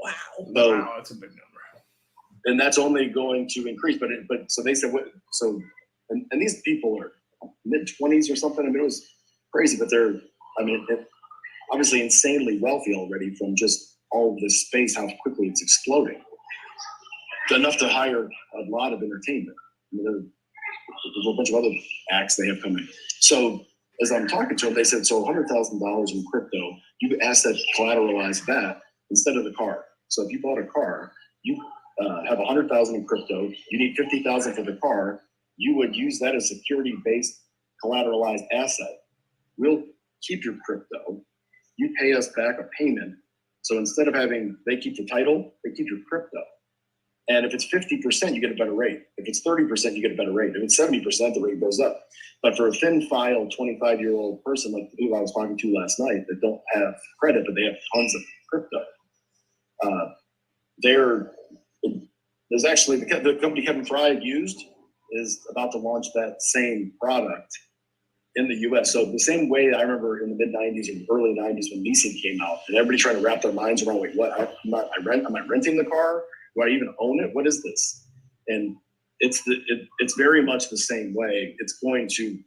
Wow. So, Wow, that's a big number. and that's only going to increase. But so they said what? So and these people are mid-20s or something. I mean, it was crazy, but they're obviously insanely wealthy already from just all of this space. How quickly it's exploding. It's enough to hire a lot of entertainment. I mean, there's a bunch of other acts they have coming. So as I'm talking to them, they said, so $100,000 in crypto, you asset collateralize that instead of the car. So if you bought a car, you have 100,000 in crypto, you need 50,000 for the car, you would use that as security-based collateralized asset. We'll keep your crypto, you pay us back a payment. So instead of they keep the title, they keep your crypto. And if it's 50%, you get a better rate. If it's 30%, you get a better rate. If it's 70%, the rate goes up. But for a thin file, 25-year-old person like who I was talking to last night that don't have credit, but they have tons of crypto, there's actually the company Kevin Fry used is about to launch that same product in the U.S. So the same way I remember in the mid 90s and early 90s when leasing came out, and everybody trying to wrap their minds around, like, what? Am I renting the car? Do I even own it? What is this? And it's very much the same way. It's going to,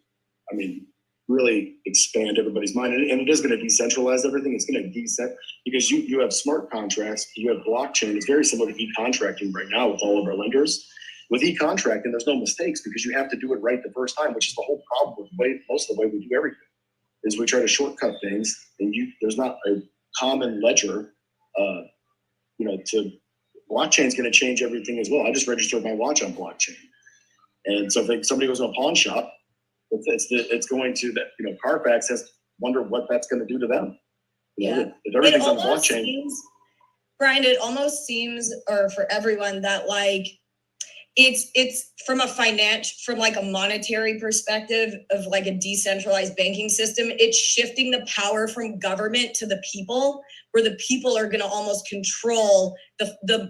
really expand everybody's mind, and it is going to decentralize everything. It's going to because you have smart contracts, you have blockchain. It's very similar to e-contracting right now with all of our lenders. With e-contracting, there's no mistakes because you have to do it right the first time, which is the whole problem with most of the way we do everything. Is we try to shortcut things, and there's not a common ledger. To blockchain is going to change everything as well. I just registered my watch on blockchain, and so if somebody goes to a pawn shop, it's going to that. Carfax has to wonder what that's going to do to them. Yeah. If everything's on the blockchain. Brian, it almost seems, or for everyone, that like it's from a monetary perspective of like a decentralized banking system, it's shifting the power from government to the people, where the people are going to almost control the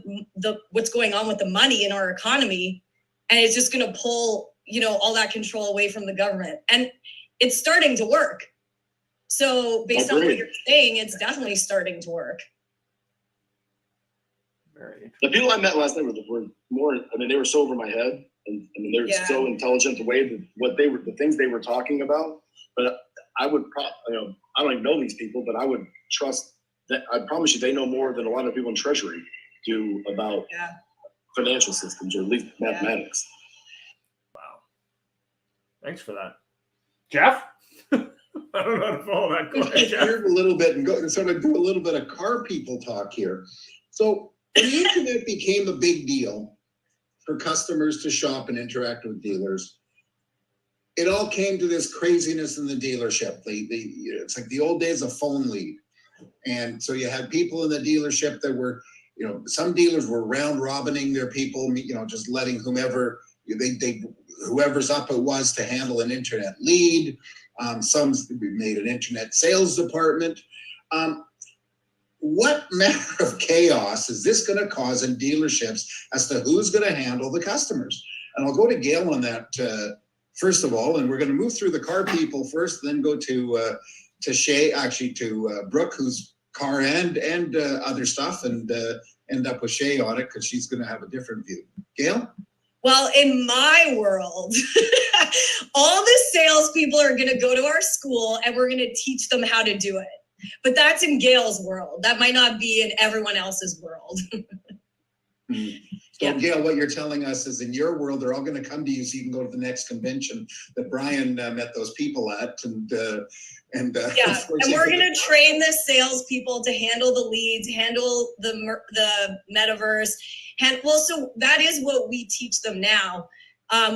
what's going on with the money in our economy, and it's just going to pull all that control away from the government, and it's starting to work. So based on what you're saying, it's definitely starting to work. The people I met last night were more, they were so over my head, and they were so intelligent, the way that the things they were talking about. But I would I don't even know these people, but I would trust that. I promise you, they know more than a lot of people in Treasury do about financial systems, or at least mathematics. Wow. Thanks for that. Jeff? I don't know how to follow that question. Here a little bit and go and sort of do a little bit of car people talk here. So when the internet became a big deal for customers to shop and interact with dealers, it all came to this craziness in the dealership. It's like the old days of phone lead. And so you had people in the dealership that were, some dealers were round robining their people, just letting whomever's up it was to handle an internet lead. Some made an internet sales department. What manner of chaos is this going to cause in dealerships as to who's going to handle the customers? And I'll go to Gail on that first of all, and we're going to move through the car people first, then go to Brooke, who's car and other stuff, and end up with Shay on it because she's going to have a different view. Gail? Well, in my world, all the salespeople are going to go to our school and we're going to teach them how to do it. But that's in Gail's world. That might not be in everyone else's world. So Gail, what you're telling us is in your world, they're all going to come to you so you can go to the next convention that Brian met those people at. And we're going to train the salespeople to handle the leads, handle the metaverse. So that is what we teach them now.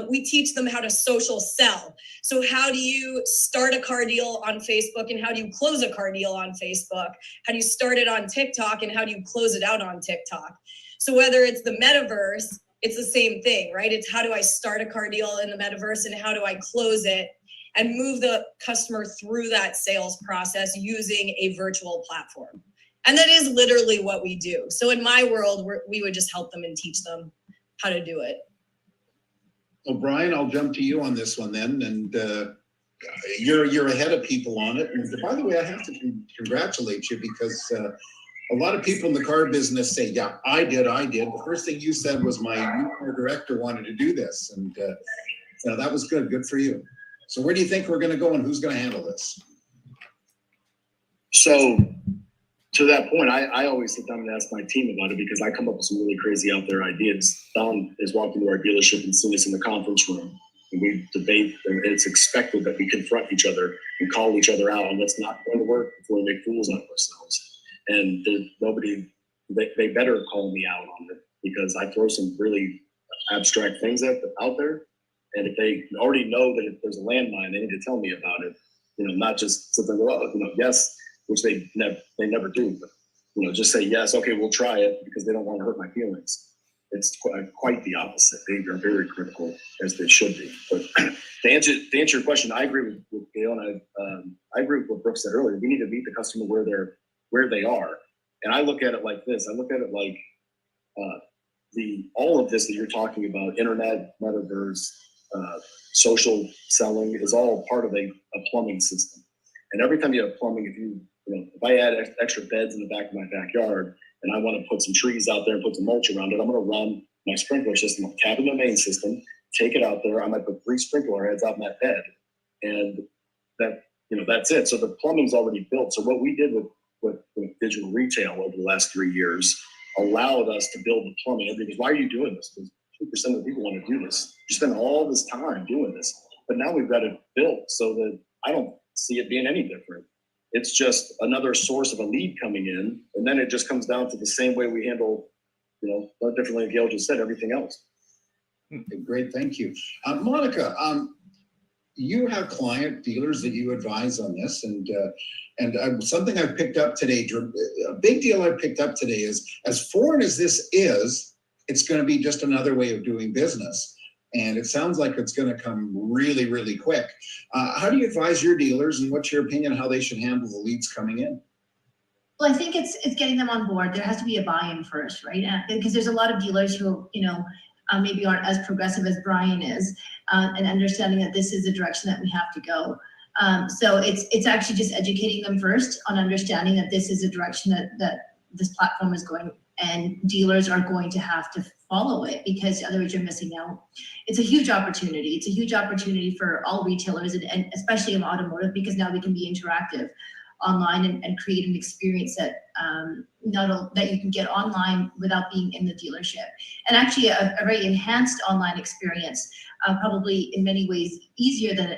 We teach them how to social sell. So how do you start a car deal on Facebook, and how do you close a car deal on Facebook? How do you start it on TikTok, and how do you close it out on TikTok? So whether it's the metaverse, it's the same thing, right? It's how do I start a car deal in the metaverse, and how do I close it and move the customer through that sales process using a virtual platform. And that is literally what we do. So in my world, we would just help them and teach them how to do it. Well, Brian, I'll jump to you on this one then. And you're ahead of people on it. And by the way, I have to congratulate you because A lot of people in the car business say, yeah, I did. The first thing you said was my new director wanted to do this. And that was good. Good for you. So where do you think we're going to go and who's going to handle this? So to that point, I always sit down and ask my team about it because I come up with some really crazy out there ideas. Don has walked into our dealership and seen us in the conference room, and we debate, and it's expected that we confront each other and call each other out on what's not going to work before we make fools out of ourselves. And there's nobody, they better call me out on it because I throw some really abstract things out there. And if they already know that if there's a landmine, they need to tell me about it. Not just sit there and go, yes, which they never do, but just say yes, okay, we'll try it because they don't want to hurt my feelings. It's quite the opposite. They are very critical, as they should be. But to answer your question, I agree with Gail, and I agree with what Brooke said earlier. We need to meet the customer where they are, and I look at it like this. I look at it like all of this that you're talking about, internet, metaverse, social selling, is all part of a plumbing system. And every time you have plumbing, if I add extra beds in the back of my backyard and I want to put some trees out there and put some mulch around it, I'm going to run my sprinkler system, tap in the main system, take it out there. I might put 3 sprinkler heads out in that bed, and that's it. So the plumbing's already built. So what we did with digital retail over the last 3 years allowed us to build the plumbing. Because why are you doing this? Because 2% of the people want to do this. You spend all this time doing this, but now we've got it built so that I don't see it being any different. It's just another source of a lead coming in, and then it just comes down to the same way we handle, no differently, Gail just said, everything else. Great, thank you. Monica, you have client dealers that you advise on this, and something I've picked up today, a big deal I've picked up today is, as foreign as this is, it's going to be just another way of doing business. And it sounds like it's going to come really, really quick. How do you advise your dealers, and what's your opinion on how they should handle the leads coming in? Well, I think it's getting them on board. There has to be a buy-in first, right? Because there's a lot of dealers who, maybe aren't as progressive as Brian is, and understanding that this is the direction that we have to go. So it's actually just educating them first on understanding that this is a direction that this platform is going, and dealers are going to have to follow it, because otherwise you're missing out. It's a huge opportunity. It's a huge opportunity for all retailers, and especially in automotive, because now we can be interactive online and create an experience that that you can get online without being in the dealership. And actually a very enhanced online experience, probably in many ways easier than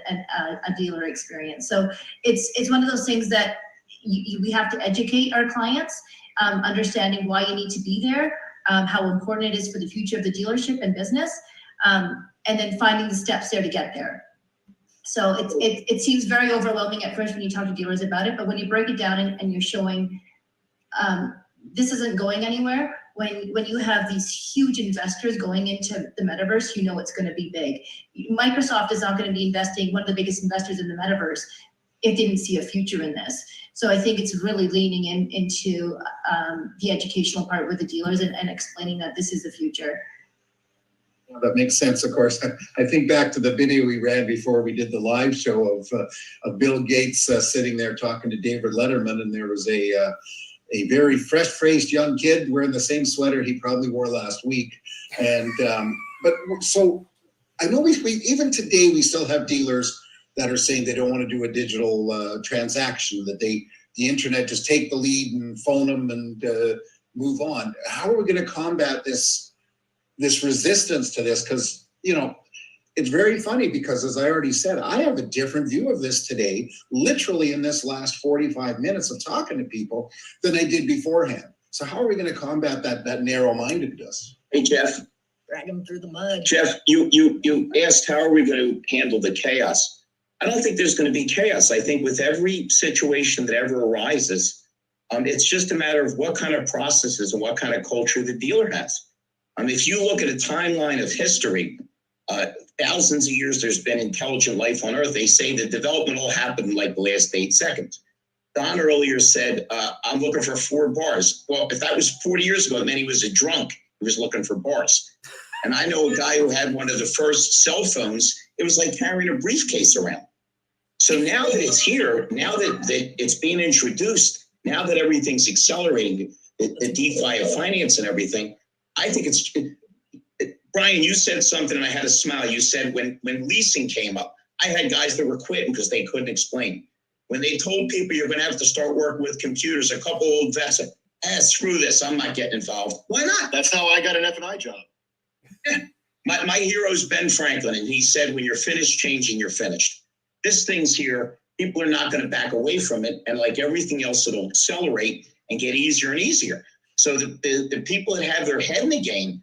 a dealer experience. So it's one of those things that we have to educate our clients, understanding why you need to be there, how important it is for the future of the dealership and business, and then finding the steps there to get there. So it seems very overwhelming at first when you talk to dealers about it, but when you break it down and you're showing this isn't going anywhere, when you have these huge investors going into the metaverse, it's going to be big. Microsoft is not going to be investing, one of the biggest investors in the metaverse, if they didn't see a future in this. So I think it's really leaning into the educational part with the dealers and explaining that this is the future. That makes sense, of course. I think back to the video we ran before we did the live show of Bill Gates sitting there talking to David Letterman, and there was a very fresh-faced young kid wearing the same sweater he probably wore last week. And so I know we even today we still have dealers that are saying they don't want to do a digital transaction, that the internet just take the lead and phone them and move on. How are we going to combat this resistance to this? Because it's very funny, because as I already said, I have a different view of this today, literally in this last 45 minutes of talking to people, than I did beforehand. So how are we going to combat that narrow-mindedness? Hey, Jeff. Drag them through the mud. Jeff, you asked how are we going to handle the chaos? I don't think there's going to be chaos. I think with every situation that ever arises, it's just a matter of what kind of processes and what kind of culture the dealer has. If you look at a timeline of history, thousands of years there's been intelligent life on Earth. They say the development all happened in like the last 8 seconds. Don earlier said, I'm looking for 4 bars. Well, if that was 40 years ago, it meant he was a drunk. He was looking for bars. And I know a guy who had one of the first cell phones. It was like carrying a briefcase around. So now that it's here, now that it's being introduced, Now that everything's accelerating, the DeFi of finance and everything, I think Brian, you said something and I had a smile. You said when leasing came up, I had guys that were quitting because they couldn't explain. When they told people you're going to have to start working with computers, a couple old vets said, screw this, I'm not getting involved. Why not? That's how I got an F&I job. Yeah. My hero's Ben Franklin, and he said, when you're finished changing, you're finished. This thing's here. People are not going to back away from it. And like everything else, it'll accelerate and get easier and easier. So the people that have their head in the game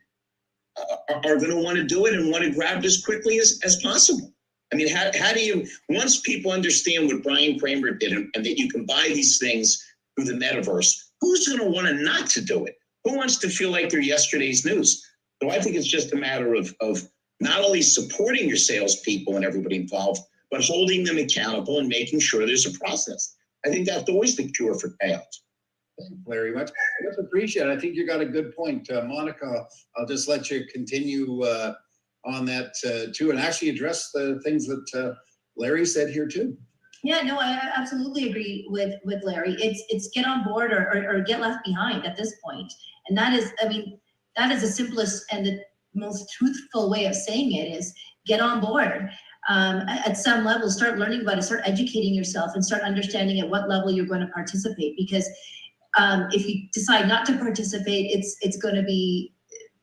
are going to want to do it and want to grab it as quickly as possible. I mean, how do you, once people understand what Brian Kramer did and that you can buy these things through the metaverse, who's going to want to not to do it? Who wants to feel like they're yesterday's news? So I think it's just a matter of not only supporting your salespeople and everybody involved, but holding them accountable and making sure there's a process. I think that's always the cure for chaos. Thank you, Larry. Much appreciated. I think you got a good point. Monica, I'll just let you continue on that too, and actually address the things that Larry said here too. Yeah, no, I absolutely agree with Larry. It's get on board or get left behind at this point. And that is, I mean, that is the simplest and the most truthful way of saying it is get on board. At some level, start learning about it, start educating yourself and start understanding at what level you're going to participate. Because if you decide not to participate, it's going to be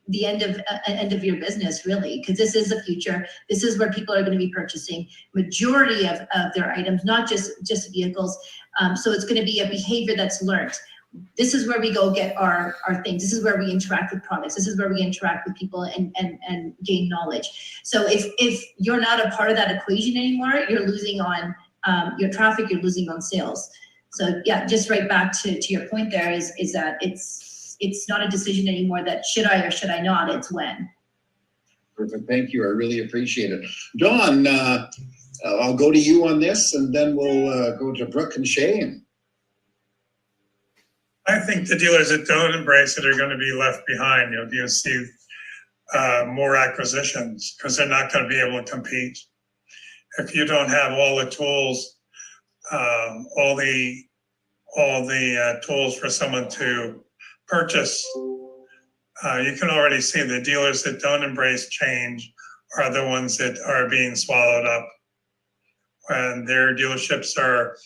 the end of your business, really, because this is the future. This is where people are going to be purchasing majority of their items, not just vehicles. So it's going to be a behavior that's learned. This is where we go get our things. This is where we interact with products. This is where we interact with people and gain knowledge. So if you're not a part of that equation anymore, you're losing on your traffic, you're losing on sales. So yeah, just right back to your point there is that it's not a decision anymore that should I or should I not, it's when. Perfect, thank you, I really appreciate it. Dawn, I'll go to you on this and then we'll go to Brooke and Shay. I think the dealers that don't embrace it are going to be left behind. You'll see more acquisitions because they're not going to be able to compete. If you don't have all the tools, all the tools for someone to purchase, you can already see the dealers that don't embrace change are the ones that are being swallowed up, and their dealerships are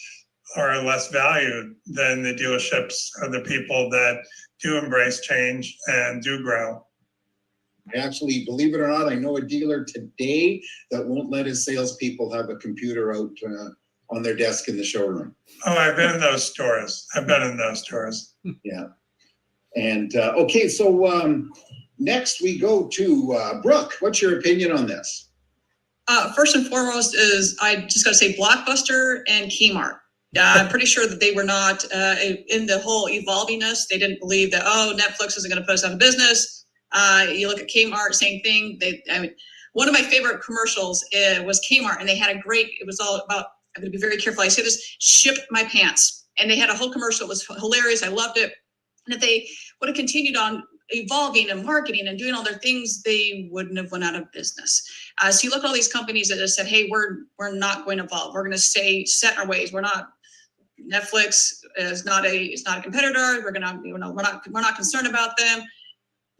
less valued than the dealerships of the people that do embrace change and do grow. Actually, believe it or not, I know a dealer today that won't let his salespeople have a computer out on their desk in the showroom. Oh, I've been in those stores. Yeah. And okay, so next we go to Brooke. What's your opinion on this? First and foremost is I just got to say Blockbuster and Kmart. I'm pretty sure that they were not in the whole evolvingness. They didn't believe that, Netflix isn't going to put us out of business. You look at Kmart, same thing. One of my favorite commercials was Kmart, and they had it was all about, I'm going to be very careful I say this, ship my pants. And they had a whole commercial. It was hilarious. I loved it. And if they would have continued on evolving and marketing and doing all their things, they wouldn't have went out of business. So you look at all these companies that just said, hey, we're not going to evolve. We're going to stay set in our ways. Netflix is not a competitor. We're not concerned about them.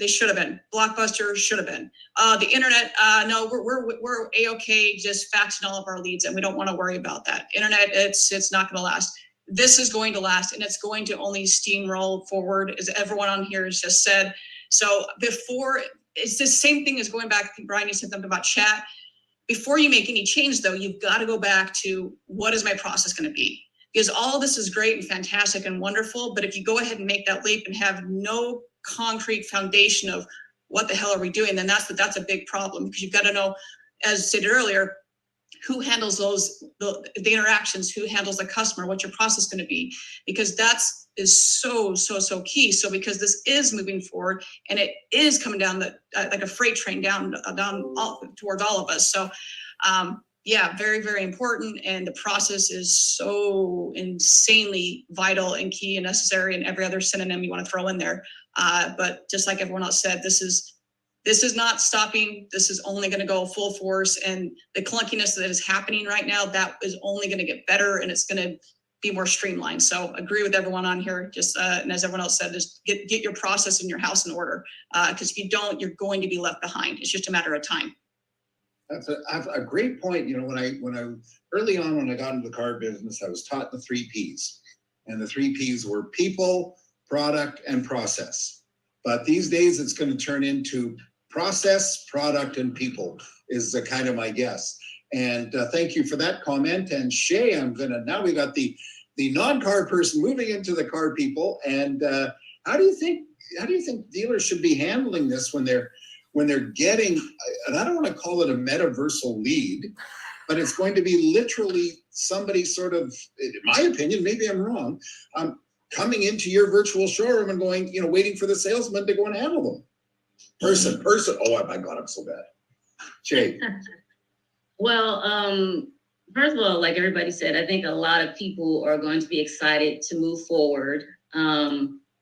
They should have been. Blockbuster should have been. The internet, no, we're A-okay just faxing all of our leads, and we don't want to worry about that. Internet, it's not going to last. This is going to last, and it's going to only steamroll forward, as everyone on here has just said. So it's the same thing as going back. Brian, you said something about chat. Before you make any change, though, you've got to go back to what is my process going to be? Because all of this is great and fantastic and wonderful, but if you go ahead and make that leap and have no concrete foundation of what the hell are we doing, then that's a big problem, because you've got to know, as stated earlier, who handles the interactions, who handles the customer, what's your process going to be, because is so key. So because this is moving forward and it is coming down like a freight train down towards all of us. So yeah, very, very important. And the process is so insanely vital and key and necessary, and every other synonym you want to throw in there. But just like everyone else said, this is not stopping. This is only going to go full force. And the clunkiness that is happening right now, that is only going to get better, and it's going to be more streamlined. So agree with everyone on here. Just and as everyone else said, just get your process in your house in order. Because if you don't, you're going to be left behind. It's just a matter of time. That's a great point. You know, when I early on when I got into the car business, I was taught the 3 Ps, and the 3 Ps were people, product, and process. But these days, it's going to turn into process, product, and people is kind of my guess. And thank you for that comment. And Shay, now we got the non-car person moving into the car people. And how do you think dealers should be handling this when they're getting, and I don't want to call it a metaversal lead, but it's going to be literally somebody sort of, in my opinion, maybe I'm wrong, coming into your virtual showroom and going, waiting for the salesman to go and handle them. Person. Oh my God, I'm so bad. Jay. Well, first of all, like everybody said, I think a lot of people are going to be excited to move forward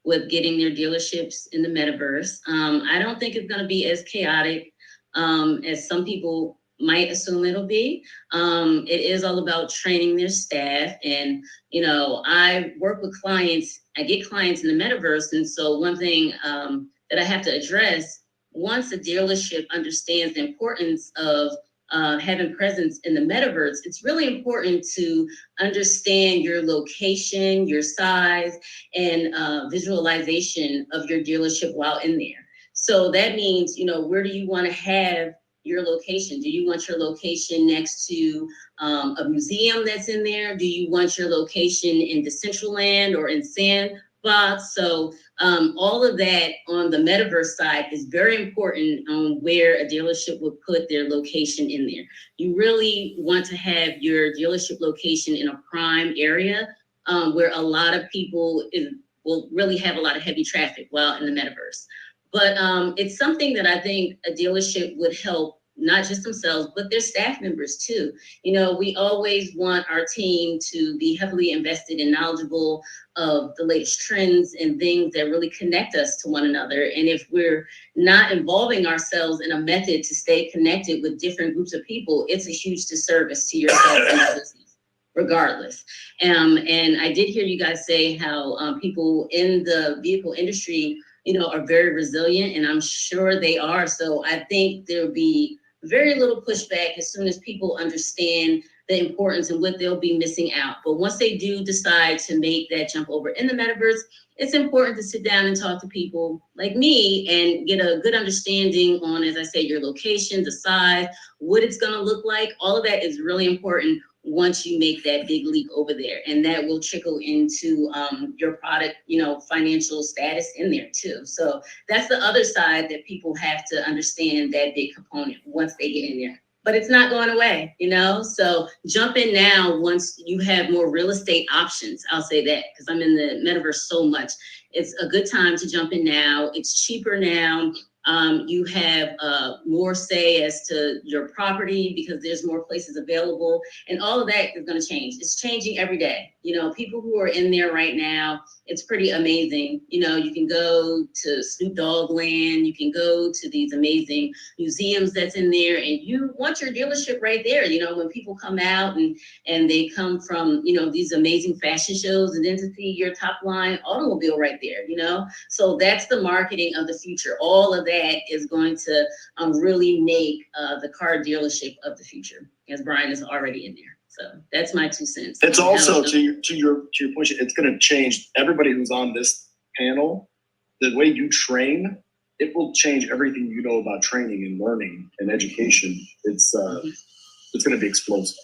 with getting their dealerships in the metaverse. I don't think it's going to be as chaotic as some people might assume it'll be. It is all about training their staff. And, I work with clients, I get clients in the metaverse. And so one thing that I have to address, once a dealership understands the importance of having presence in the metaverse, it's really important to understand your location, your size, and visualization of your dealership while in there. So that means, where do you want to have your location? Do you want your location next to a museum that's in there? Do you want your location in Decentraland or in Sandbox? So all of that on the metaverse side is very important on where a dealership would put their location in there. You really want to have your dealership location in a prime area where a lot of people will really have a lot of heavy traffic while in the metaverse. But it's something that I think a dealership would help, not just themselves, but their staff members too. We always want our team to be heavily invested and knowledgeable of the latest trends and things that really connect us to one another. And if we're not involving ourselves in a method to stay connected with different groups of people, it's a huge disservice to yourself and your business, regardless. And I did hear you guys say how people in the vehicle industry, are very resilient, and I'm sure they are. So I think there'll be very little pushback as soon as people understand the importance and what they'll be missing out. But once they do decide to make that jump over in the metaverse, it's important to sit down and talk to people like me and get a good understanding on, as I say, your location, the size, what it's going to look like. All of that is really important once you make that big leap over there, and that will trickle into your product, financial status in there too. So that's the other side that people have to understand, that big component once they get in there. But it's not going away, so jump in now once you have more real estate options. I'll say that because I'm in the metaverse so much. It's a good time to jump in now. It's cheaper now. You have more say as to your property because there's more places available, and all of that is going to change. It's changing every day. People who are in there right now, it's pretty amazing. You can go to Snoop Dogg Land, you can go to these amazing museums that's in there, and you want your dealership right there. When people come out and they come from, these amazing fashion shows, and then to see your top line automobile right there, So that's the marketing of the future. All of that is going to really make the car dealership of the future, as Brian is already in there. So that's my 2 cents. It's also to your point, it's going to change everybody who's on this panel. The way you train, it will change everything you know about training and learning and education. It's going to be explosive.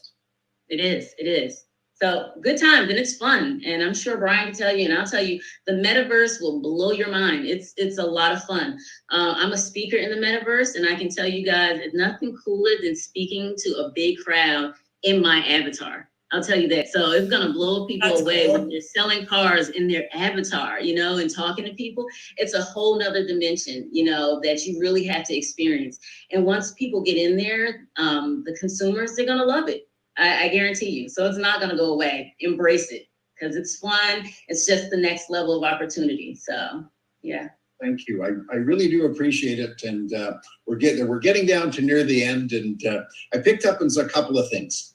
It is. So good times, and it's fun. And I'm sure Brian can tell you, and I'll tell you, the metaverse will blow your mind. It's a lot of fun. I'm a speaker in the metaverse, and I can tell you guys, it's nothing cooler than speaking to a big crowd in my avatar. I'll tell you that. So it's going to blow people away when they're selling cars in their avatar, and talking to people. It's a whole nother dimension, that you really have to experience. And once people get in there, the consumers, they're going to love it. I guarantee you. So it's not going to go away. Embrace it because it's fun. It's just the next level of opportunity. So, yeah. Thank you. I really do appreciate it. And we're getting down to near the end. And I picked up on a couple of things.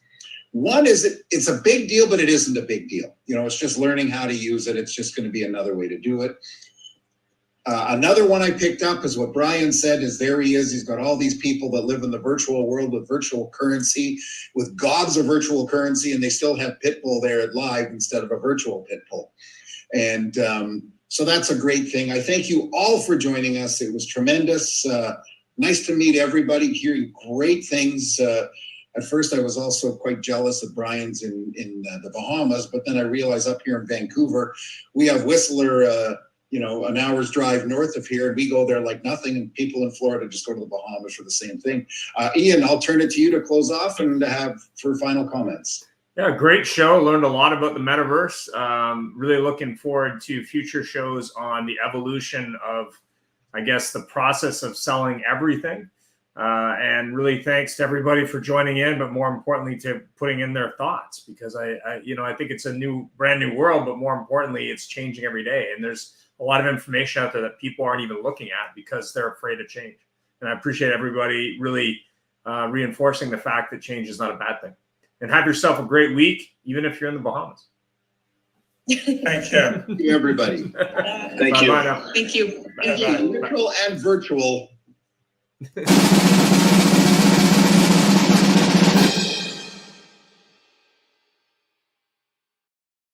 One is it's a big deal, but it isn't a big deal. You know, it's just learning how to use it. It's just going to be another way to do it. Another one I picked up is what Brian said is there he is. He's got all these people that live in the virtual world with virtual currency, with gobs of virtual currency, and they still have Pitbull there at live instead of a virtual Pitbull. And so that's a great thing. I thank you all for joining us. It was tremendous. Nice to meet everybody, hearing great things. At first, I was also quite jealous that Brian's in the Bahamas, but then I realized up here in Vancouver, we have Whistler, you know, an hour's drive north of here, and we go there like nothing, and people in Florida just go to the Bahamas for the same thing. Ian, I'll turn it to you to close off and have for final comments. Yeah, great show. Learned a lot about the metaverse. Really looking forward to future shows on the evolution of, I guess, the process of selling everything. And really thanks to everybody for joining in, but more importantly to putting in their thoughts, because I think it's a brand new world, but more importantly, it's changing every day. And there's a lot of information out there that people aren't even looking at because they're afraid of change. And I appreciate everybody really reinforcing the fact that change is not a bad thing. And have yourself a great week, even if you're in the Bahamas. Thank you. Thank you, everybody. Thank you. Bye now. Thank you. Bye. Virtual and virtual.